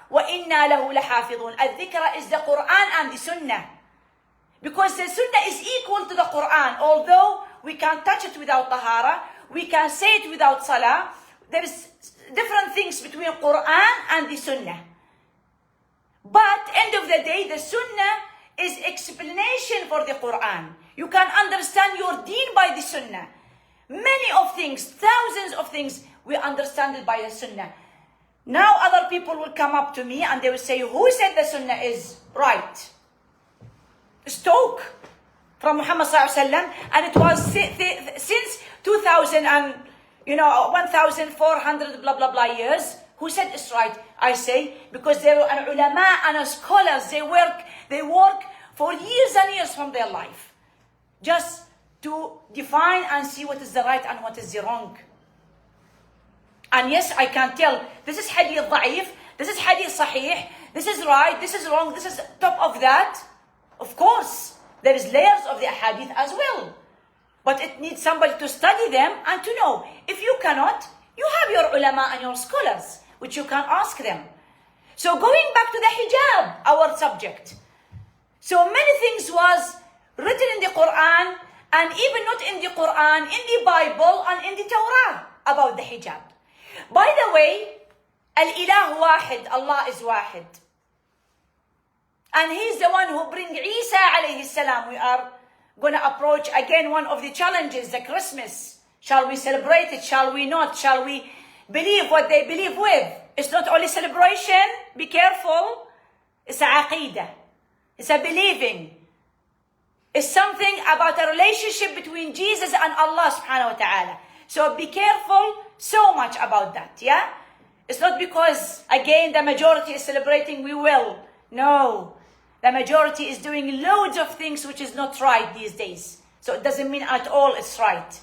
وَإِنَّا لَهُ لَحَافِظُونَ. Al-dhikra is the Quran and the Sunnah. Because the Sunnah is equal to the Quran. Although we can't touch it without tahara, we can say it without salah. There is different things between Quran and the Sunnah. But end of the day, the Sunnah is explanation for the Quran. You can understand your deen by the Sunnah. Many of things, thousands of things, we understand it by the Sunnah. Now other people will come up to me and they will say, who said the Sunnah is right? It's talk from Muhammad sallallahu alaihi wasallam, and it was since 2000 and 1400 blah blah blah years. Who said it's right? I say because they were an ulama and scholars. They work for years and years from their life, just to define and see what is the right and what is the wrong. And yes, I can tell this is hadith da'if, this is hadith sahih, this is right, this is wrong, this is top of that. Of course, there is layers of the hadith as well. But it needs somebody to study them and to know. If you cannot, you have your ulama and your scholars, which you can ask them. So going back to the hijab, our subject. So many things was written in the Quran, and even not in the Quran, in the Bible and in the Torah about the hijab. By the way, Al-Ilah Wahid, Allah is Wahid. And He's the one who brings Isa alayhi salam. We are going to approach again one of the challenges, the Christmas. Shall we celebrate it? Shall we not? Shall we believe what they believe with? It's not only celebration. Be careful. It's a aqidah. It's a believing. It's something about a relationship between Jesus and Allah subhanahu wa ta'ala. So be careful so much about that, yeah? It's not because, again, the majority is celebrating, we will. No. The majority is doing loads of things which is not right these days. So it doesn't mean at all it's right.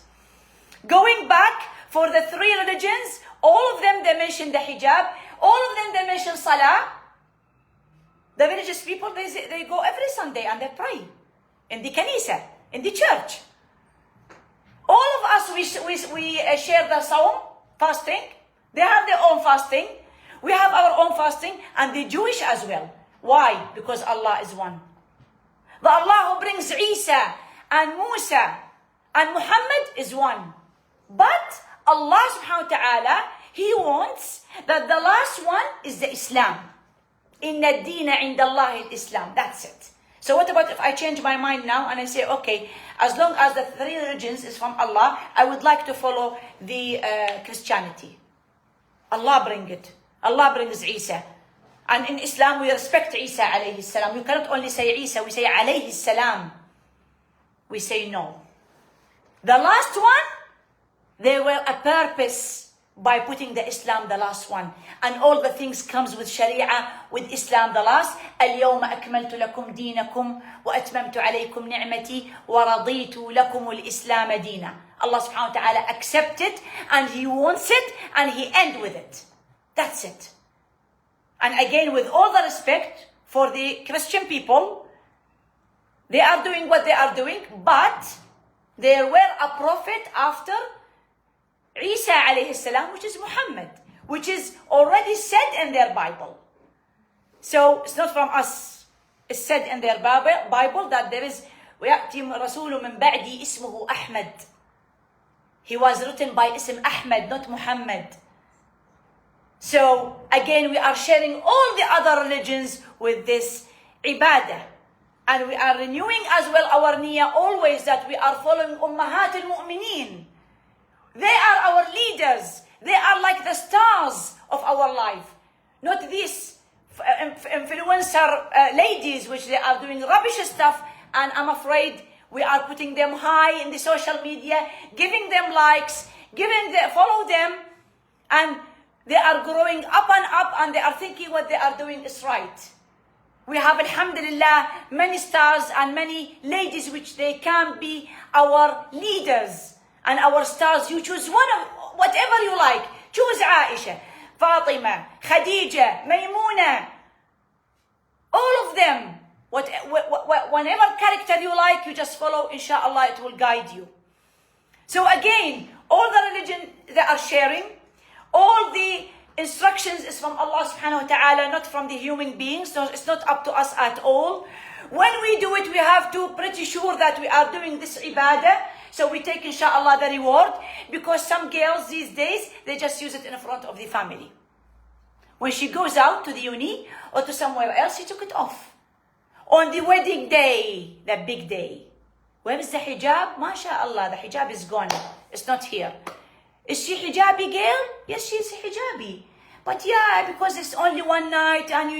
Going back for the three religions, all of them they mention the hijab, all of them they mention salah. The religious people, they go every Sunday and they pray in the kanisa, in the church. All of us, we share the sawm, fasting. They have their own fasting. We have our own fasting, and the Jewish as well. Why? Because Allah is one. The Allah who brings Isa and Musa and Muhammad is one. But Allah subhanahu wa ta'ala, He wants that the last one is the Islam. Inna ad-deena inda Allah al-Islam. That's it. So what about if I change my mind now and I say, okay, as long as the three religions is from Allah, I would like to follow the Christianity. Allah bring it. Allah brings Isa. And in Islam, we respect Isa alayhi salam. We cannot only say Isa, we say alayhi salam. We say no. The last one, they were a purpose by putting the Islam the last one. And all the things comes with Sharia, with Islam the last. اليوم أكملت لكم دينكم وأتممت عليكم نعمتي ورضيت لكم الإسلام دينا. Allah subhanahu wa ta'ala accepts it and He wants it and He ends with it. That's it. And again, with all the respect for the Christian people, they are doing what they are doing, but there were a prophet after Isa alayhi salam, which is Muhammad, which is already said in their Bible. So it's not from us. It's said in their Bible that there is وَيَأْتِي رَسُولٌ مِّن بَعْدِي اسْمُهُ أَحْمَدٌ. He was written by Ism Ahmad, not Muhammad. So again, we are sharing all the other religions with this ibadah. And we are renewing as well our niyyah always that we are following Ummahat al-Mu'mineen. They are our leaders. They are like the stars of our life. Not these influencer ladies which they are doing rubbish stuff, and I'm afraid we are putting them high in the social media, giving them likes, follow them, and they are growing up and they are thinking what they are doing is right. We have, alhamdulillah, many stars and many ladies which they can be our leaders. And our stars, you choose one of whatever you like. Choose Aisha, Fatima, Khadija, Maymuna. All of them. Whenever character you like, you just follow. Inshallah, it will guide you. So again, all the religion they are sharing, all the instructions is from Allah subhanahu wa ta'ala, not from the human beings. So it's not up to us at all. When we do it, we have to pretty sure that we are doing this ibadah. So we take, inshallah, the reward. Because some girls these days, they just use it in front of the family. When she goes out to the uni or to somewhere else, she took it off. On the wedding day, the big day. Where is the hijab? MashaAllah, the hijab is gone. It's not here. Is she hijabi girl? Yes, she is hijabi. But yeah, because it's only one night and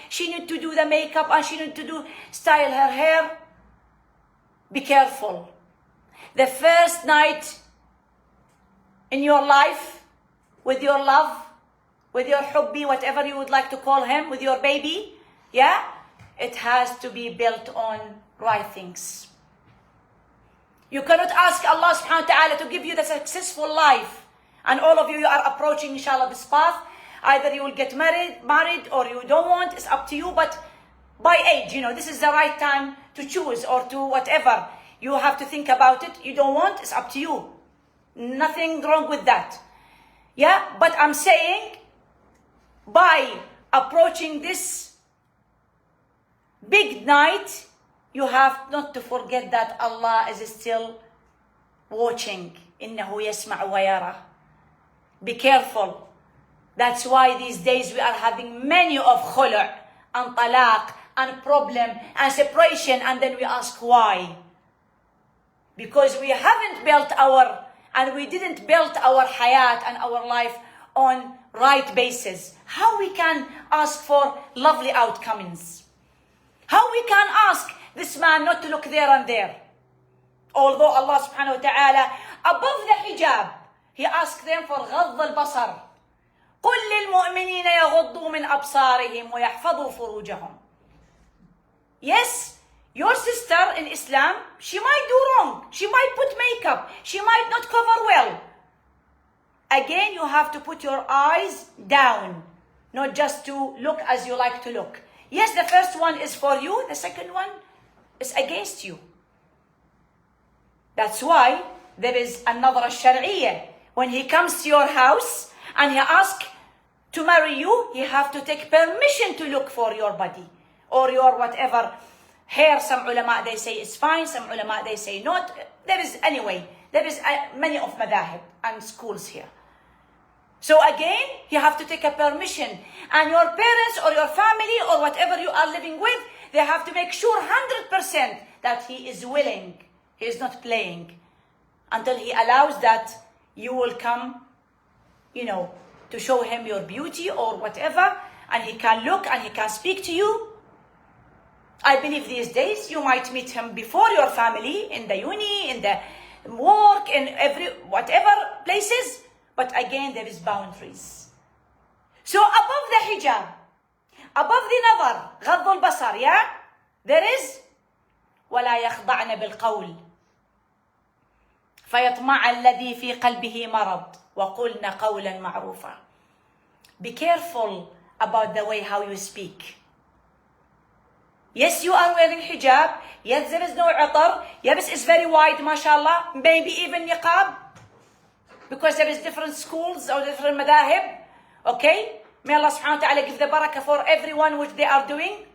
she need to do the makeup and she need to style her hair. Be careful. The first night in your life, with your love, with your hubbi, whatever you would like to call him, with your baby, yeah, it has to be built on right things. You cannot ask Allah subhanahu wa ta'ala to give you the successful life. And all of you are approaching, inshallah, this path. Either you will get married or you don't want, it's up to you. But by age, this is the right time to choose or to whatever. You have to think about it. You don't want, it's up to you. Nothing wrong with that. Yeah, but I'm saying by approaching this big night, you have not to forget that Allah is still watching. إِنَّهُ يَسْمَعُ وَيَرَى. Be careful. That's why these days we are having many of khulu' and talaq and problem and separation, and then we ask why. Because we haven't built we didn't build our hayat and our life on right basis. How we can ask for lovely outcomes? How we can ask this man not to look there and there? Although Allah subhanahu wa ta'ala, above the hijab, He asked them for غض البصر. قل للمؤمنين يغضوا من أبصارهم ويحفظوا فروجهم. Yes, your sister in Islam, she might do wrong. She might put makeup. She might not cover well. Again, you have to put your eyes down, not just to look as you like to look. Yes, the first one is for you. The second one is against you. That's why there is another shar'iyya. When he comes to your house and he asks to marry you, you have to take permission to look for your body or your whatever hair. Some ulama, they say it's fine. Some ulama, they say not. There is many of madahib and schools here. So again, you have to take a permission. And your parents or your family or whatever you are living with, they have to make sure 100% that he is willing. He is not playing. Until he allows that, you will come, to show him your beauty or whatever. And he can look and he can speak to you. I believe these days you might meet him before your family, in the uni, in the work, in whatever places. But again, there is boundaries. So above the hijab, above the nazar, غض البصر, yeah, there is ولا يخضعن بالقول فيطمع الذي في قلبه مرض وقلن قولا معروفا. Be careful about the way how you speak. Yes, you are wearing hijab. Yes, there is no atar. Yes, it's very wide, mashallah. Maybe even niqab. Because there is different schools or different madahib. Okay? May Allah subhanahu wa ta'ala give the barakah for everyone which they are doing.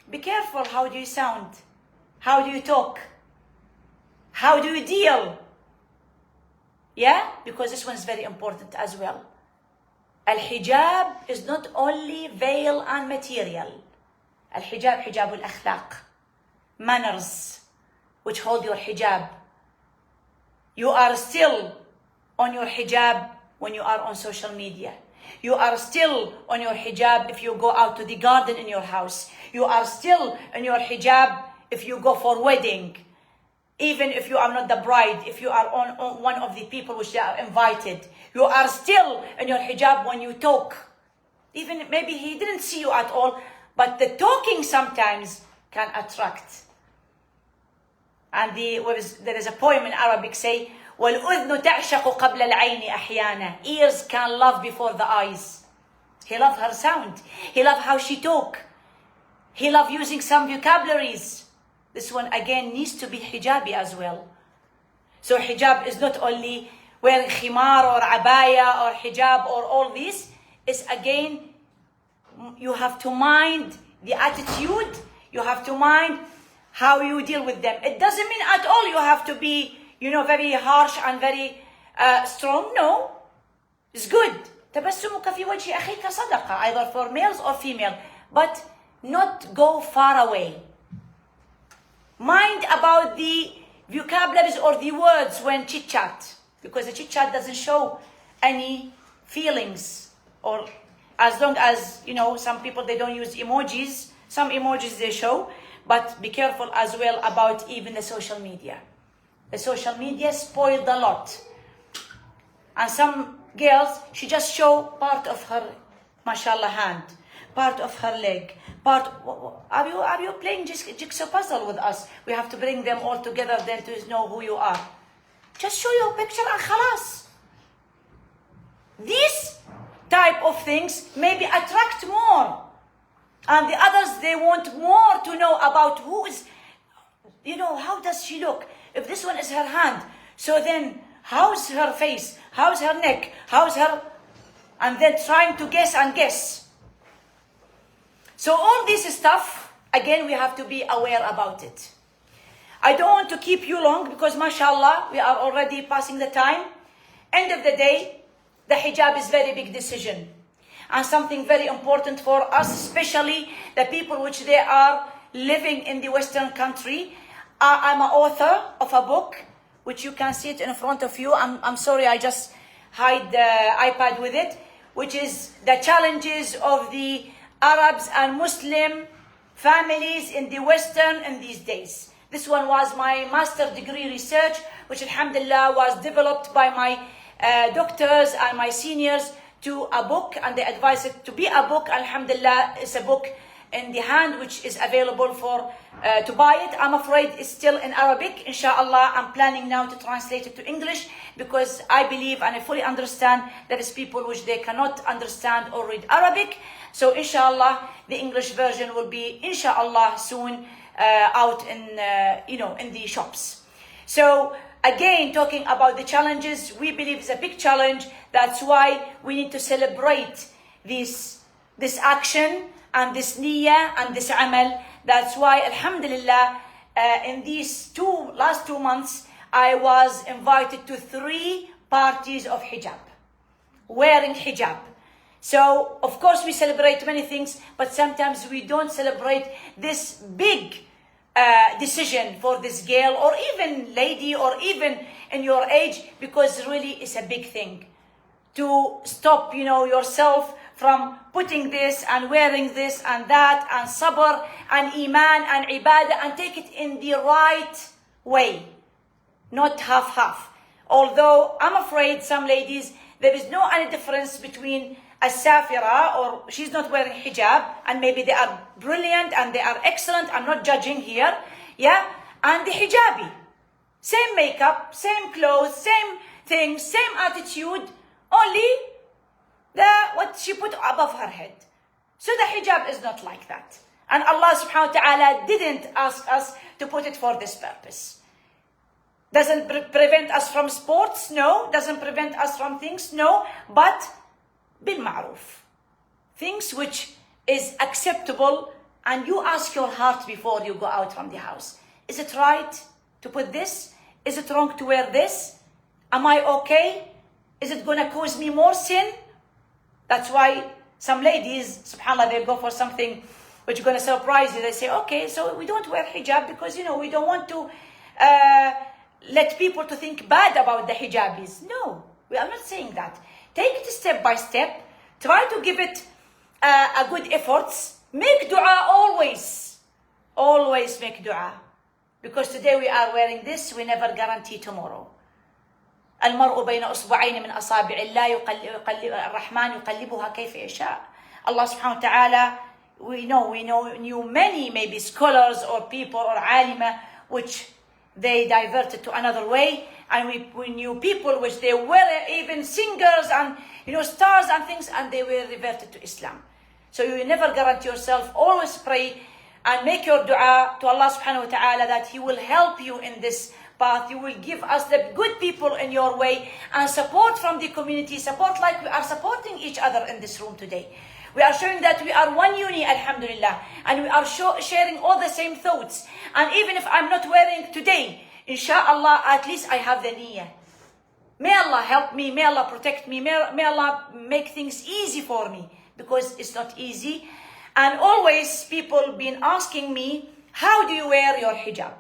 Be careful how do you sound. How do you talk? How do you deal? Yeah? Because this one is very important as well. Al-hijab is not only veil and material. Al-hijab, hijab al-akhlaq. Manners, which hold your hijab. You are still on your hijab when you are on social media. You are still on your hijab if you go out to the garden in your house. You are still on your hijab if you go for wedding. Even if you are not the bride, if you are on one of the people which they are invited. You are still in your hijab when you talk. Even maybe he didn't see you at all, but the talking sometimes can attract. And there is a poem in Arabic say, وَالْأُذْنُ تَعْشَقُ قَبْلَ الْعَيْنِ أَحْيَانًا. Ears can love before the eyes. He loved her sound. He loved how she talk. He loved using some vocabularies. This one again needs to be hijabi as well. So hijab is not only wearing khimar or abaya or hijab or all this. It's again, you have to mind the attitude. You have to mind how you deal with them. It doesn't mean at all you have to be, very harsh and very strong. No. It's good. تبسمك في وجه أخيك صدقة, either for males or female. But not go far away. Mind about the vocabularies or the words when chit-chat. Because the chit-chat doesn't show any feelings. Or as long as, some people, they don't use emojis. Some emojis they show. But be careful as well about even the social media. The social media spoiled a lot. And some girls, she just show part of her, mashallah, hand, part of her leg, are you playing jigsaw puzzle with us? We have to bring them all together then to know who you are. Just show your picture and khalas. These type of things maybe attract more. And the others, they want more to know about who is, how does she look? If this one is her hand, so then how's her face? How's her neck? How's her... And then trying to guess and guess. So all this stuff, again, we have to be aware about it. I don't want to keep you long because, mashallah, we are already passing the time. End of the day, the hijab is very big decision. And something very important for us, especially the people which they are living in the Western country. I'm an author of a book, which you can see it in front of you. I'm sorry, I just hide the iPad with it, which is the challenges of the Arabs and Muslim families in the Western in these days. This one was my master's degree research, which alhamdulillah was developed by my doctors and my seniors to a book, and they advised it to be a book. Alhamdulillah, it's a book in the hand which is available for to buy it. I'm afraid it's still in Arabic. Inshallah, I'm planning now to translate it to English because I believe and I fully understand there is people which they cannot understand or read Arabic. So inshallah, the English version will be inshallah soon out in in the shops. So again, talking about the challenges, we believe it's a big challenge. That's why we need to celebrate this action and this niyyah and this amal. That's why, alhamdulillah, in these last 2 months, I was invited to 3 parties of hijab, wearing hijab. So, of course, we celebrate many things, but sometimes we don't celebrate this big decision for this girl or even lady or even in your age, because really it's a big thing to stop yourself from putting this and wearing this and that and sabr and iman and ibadah, and take it in the right way, not half. Although I'm afraid some ladies, there is no any difference between a safira or she's not wearing hijab, and maybe they are brilliant and they are excellent. I'm not judging here, and the hijabi, same makeup, same clothes, same things, same attitude, only what she put above her head. So the hijab is not like that, and Allah subhanahu wa ta'ala didn't ask us to put it for this purpose. Doesn't prevent us from sports, no. Doesn't prevent us from things, no. But bil ma'ruf, things which is acceptable, and you ask your heart before you go out from the house. Is it right to put this? Is it wrong to wear this? Am I okay? Is it going to cause me more sin? That's why some ladies, subhanAllah, they go for something which is going to surprise you. They say, okay, so we don't wear hijab because, we don't want to let people to think bad about the hijabis. No, we are not saying that. Take it step by step. Try to give it a good efforts. Make dua always. Always make dua. Because today we are wearing this, we never guarantee tomorrow. المرء بين أصبعين من أصابع الله الرحمن يقلبها كيف يشاء. Allah subhanahu wa ta'ala, we knew many maybe scholars or people or alima which they diverted to another way, and we knew people which they were even singers and stars and things, and they were reverted to Islam. So you never guarantee yourself. Always pray and make your dua to Allah subhanahu wa ta'ala that He will help you in this path. You will give us the good people in your way and support from the community, support like we are supporting each other in this room today. We are showing that we are one uni, alhamdulillah, and we are sharing all the same thoughts. And even if I'm not wearing today, inshallah, at least I have the niyyah. May Allah help me, may Allah protect me, may Allah make things easy for me, because it's not easy. And always people been asking me, how do you wear your hijab?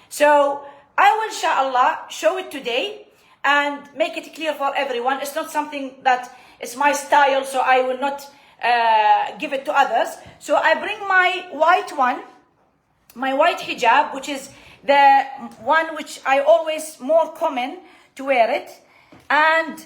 So I will, inshallah, show it today and make it clear for everyone. It's not something that is my style, so I will not give it to others. So I bring my white one, my white hijab, which is the one which I always more common to wear it. And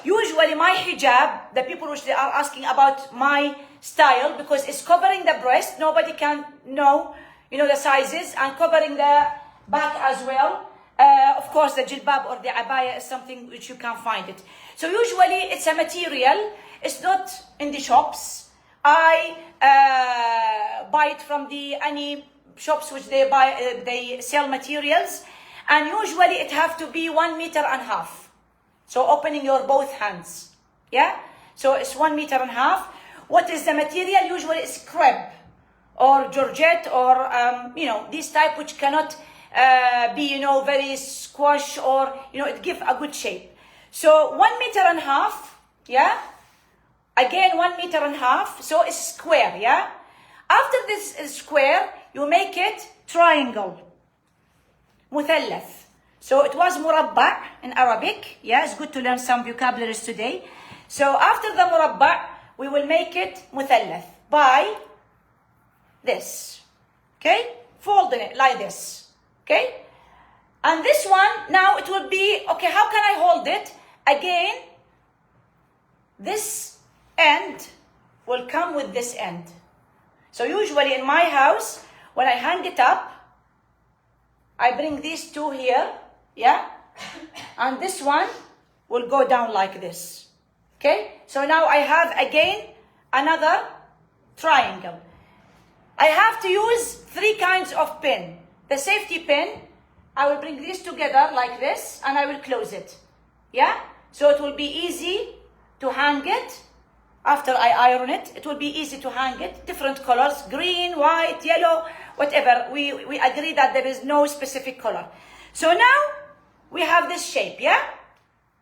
Usually my hijab, the people which they are asking about my style, because it's covering the breast, nobody can know, the sizes, and covering the back as well. Of course, the jilbab or the abaya is something which you can find it. So usually it's a material. It's not in the shops. I buy it from any shops which they sell materials, and usually it have to be 1.5 meters. So opening your both hands, yeah. So it's 1.5 meters. What is the material? Usually it's crepe or georgette or this type which cannot be very squash, or it give a good shape. So 1.5 meters, yeah. Again 1.5 meters, so it's square, yeah. After this is square, you make it triangle, مثلث. So it was murabba in Arabic. Yeah, it's good to learn some vocabularies today. So after the murabba, we will make it مثلث by this. Okay, folding it like this. Okay, and this one now it will be okay. How can I hold it? Again, this end will come with this end. So usually in my house, when I hang it up, I bring these two here, yeah, and this one will go down like this. Okay, so now I have again another triangle. I have to use 3 kinds of pin. The safety pin, I will bring these together like this, and I will close it, yeah, so it will be easy to hang it. After I iron it, it will be easy to hang it. Different colors, green, white, yellow, whatever. We agree that there is no specific color. So now we have this shape, yeah?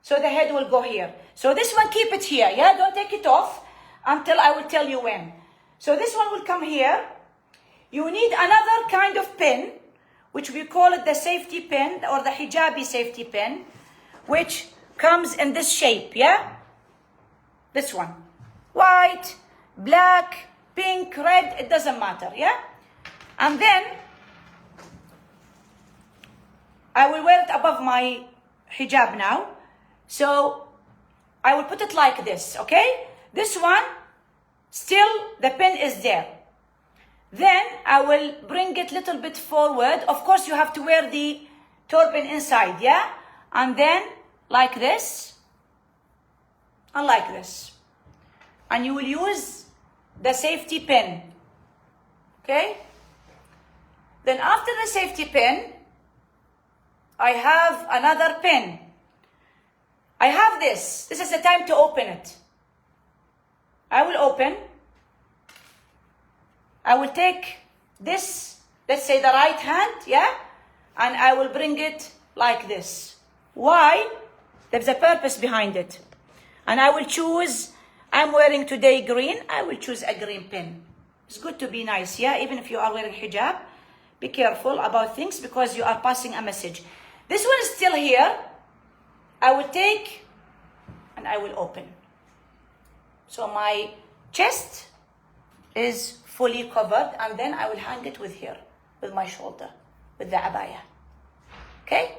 So the head will go here. So this one, keep it here, yeah? Don't take it off until I will tell you when. So this one will come here. You need another kind of pin, which we call it the safety pin, or the hijabi safety pin, which comes in this shape, yeah? This one. White, black, pink, red, it doesn't matter, yeah? And then I will wear it above my hijab now. So I will put it like this, okay? This one, still the pin is there. Then I will bring it a little bit forward. Of course, you have to wear the turban inside, yeah? And then like this, and like this. And you will use the safety pin, okay? Then after the safety pin, I have another pin. I have this. This is the time to open it. I will open. I will take this, let's say the right hand, yeah? And I will bring it like this. Why? There's a purpose behind it. And I will choose, I'm wearing today green, I will choose a green pin. It's good to be nice, yeah? Even if you are wearing hijab, be careful about things because you are passing a message. This one is still here. I will take and I will open. So my chest is fully covered, and then I will hang it with here, with my shoulder, with the abaya. Okay?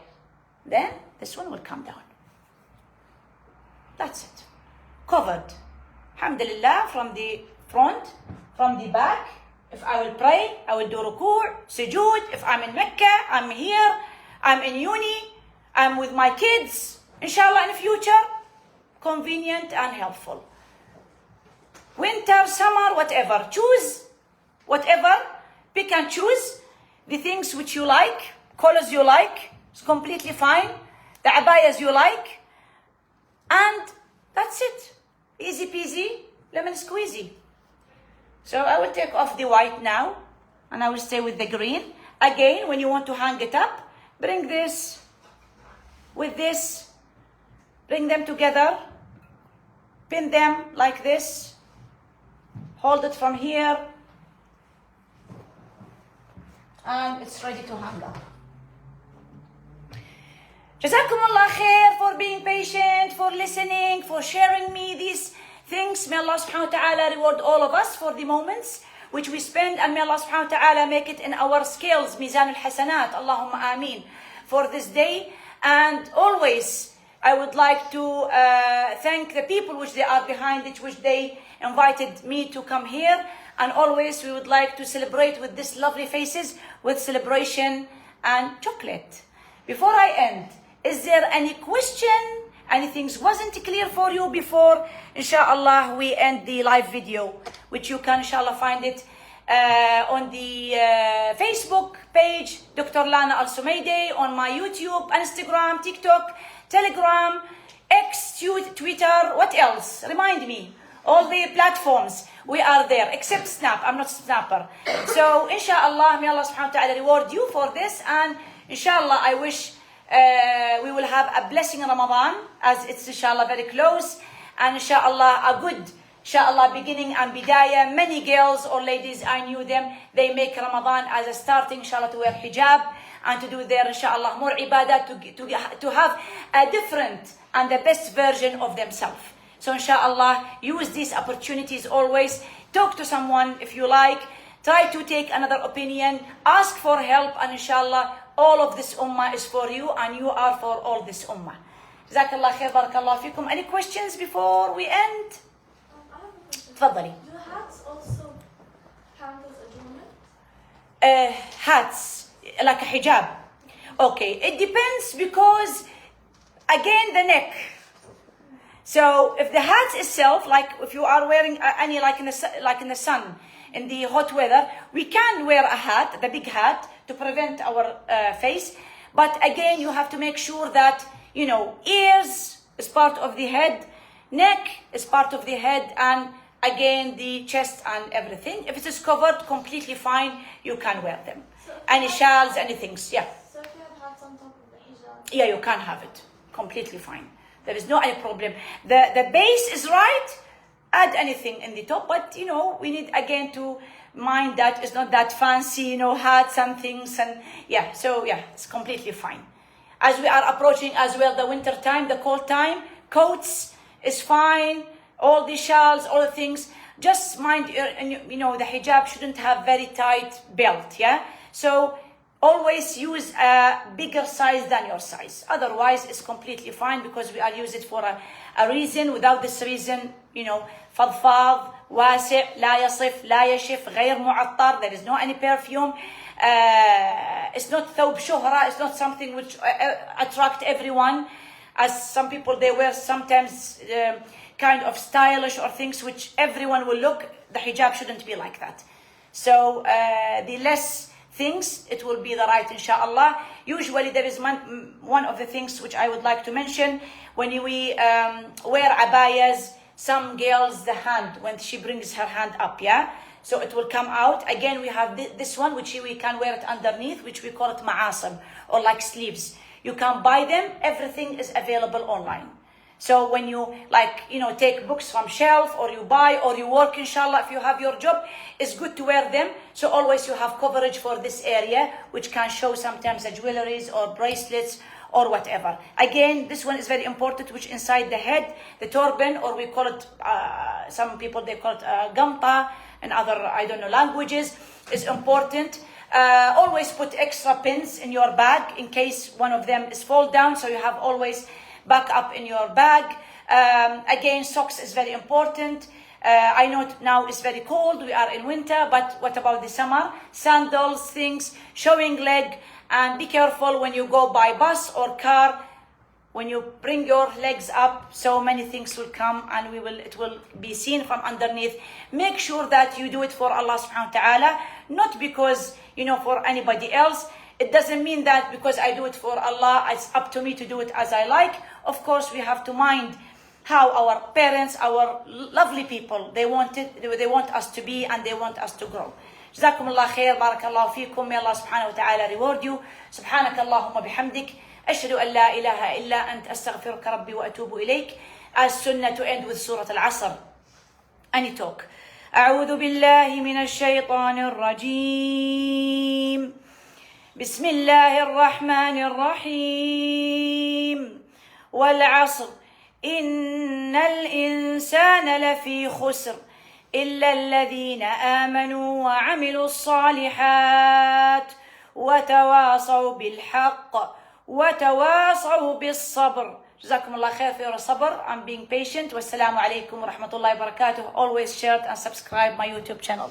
Then this one will come down. That's it. Covered. Alhamdulillah, from the front, from the back. If I will pray, I will do ruku', sujood. If I'm in Mecca, I'm here, I'm in uni, I'm with my kids. Inshallah, in the future, convenient and helpful. Winter, summer, whatever. Choose whatever. Pick and choose the things which you like, colors you like. It's completely fine. The abayas you like. And that's it. Easy peasy, lemon squeezy. So I will take off the white now, and I will stay with the green. Again, when you want to hang it up, bring this with this. Bring them together. Pin them like this. Hold it from here. And it's ready to hang up. Jazakum Allah khair for being patient, for listening, for sharing me these things. May Allah subhanahu wa ta'ala reward all of us for the moments which we spend, and may Allah subhanahu wa ta'ala make it in our scales, Mizan al-Hasanat, Allahumma ameen, for this day. And always I would like to thank the people which they are behind it, which they invited me to come here. And always we would like to celebrate with these lovely faces, with celebration and chocolate. Before I end, is there any question? Anything wasn't clear for you before? Inshallah, we end the live video, which you can inshallah find it on the Facebook page, Dr. Lana Al-Sumaiday, on my YouTube, Instagram, TikTok, Telegram, X, Twitter, what else? Remind me. All the platforms, we are there, except Snap. I'm not Snapper. So, inshallah, may Allah subhanahu wa ta'ala reward you for this. And inshallah, I wish we will have a blessing Ramadan, as it's inshallah very close. And inshallah, a good, inshallah, beginning and bidayah. Many girls or ladies, I knew them, they make Ramadan as a starting, inshallah, to wear hijab and to do their, inshallah, more ibadah, to have a different and the best version of themselves. So inshallah, use these opportunities always. Talk to someone if you like. Try to take another opinion. Ask for help. And inshallah, all of this ummah is for you. And you are for all this ummah. Jazakallah khair, barakallah fikum. Any questions before we end? I have a question. Tfaddali. Do hats also count as adornment? Hats, like a hijab. Okay, it depends because, again, the neck. So if the hat itself, like if you are wearing any, like in the sun, in the hot weather, we can wear a hat, the big hat, to prevent our face. But again, you have to make sure that, you know, ears is part of the head, neck is part of the head, and again, the chest and everything. If it is covered completely fine, you can wear them. So any shawls, anything, yeah. So if you have hats on top of the hijab? Yeah, you can have it completely fine. There is no any problem. The base is right. Add anything in the top, but you know, we need again to mind that it's not that fancy, you know, hats and things, and yeah. So yeah, it's completely fine. As we are approaching as well the winter time, the cold time, coats is fine. All the shawls, all the things. Just mind, you know, the hijab shouldn't have very tight belt. Yeah. So always use a bigger size than your size. Otherwise, it's completely fine because we are using it for a reason. Without this reason, you know, فضفاض, واسع, لا يصف, لا يشف, غير معطر. There is no any perfume. It's not ثوب شهرة. It's not something which attract everyone. As some people, they wear sometimes kind of stylish or things which everyone will look. The hijab shouldn't be like that. So the less things, it will be the right, inshallah. Usually there is one of the things which I would like to mention. When we wear abayas, some girls, the hand, when she brings her hand up, yeah, so it will come out. Again, we have this one which we can wear it underneath, which we call it ma'asam, or like sleeves. You can buy them. Everything is available online. So when you, like, you know, take books from shelf, or you buy, or you work, inshallah, if you have your job, it's good to wear them. So always you have coverage for this area, which can show sometimes the jewelries or bracelets or whatever. Again, this one is very important, which inside the head, the turban, or we call it, some people, they call it gamta, and other, I don't know, languages, is important. Always put extra pins in your bag in case one of them is fall down, so you have always back up in your bag. Again, socks is very important. I know now it's very cold, we are in winter, but what about the summer? Sandals, things, showing leg, and be careful when you go by bus or car. When you bring your legs up, so many things will come, and it will be seen from underneath. Make sure that you do it for Allah subhanahu wa ta'ala, not because, you know, for anybody else. It doesn't mean that because I do it for Allah, it's up to me to do it as I like. Of course, we have to mind how our parents, our lovely people, they want us to be, and they want us to grow. جزاكم الله خير, بارك الله فيكم. May Allah subhanahu wa ta'ala reward you. سبحانك اللهم بحمدك أشهد أن لا إله إلا أنت أستغفرك ربي وأتوب إليك. As sunnah to end with Surah Al-Asr. Any talk. أعوذ بالله من الشيطان الرجيم. بسم الله الرحمن الرحيم. والعصر إن الإنسان لفي خسر إلا الذين آمنوا وعملوا الصالحات وتواصوا بالحق وتواصوا بالصبر. جزاكم الله خير for your صبر. I'm being patient. والسلام عليكم ورحمة الله وبركاته. Always share and subscribe my YouTube channel.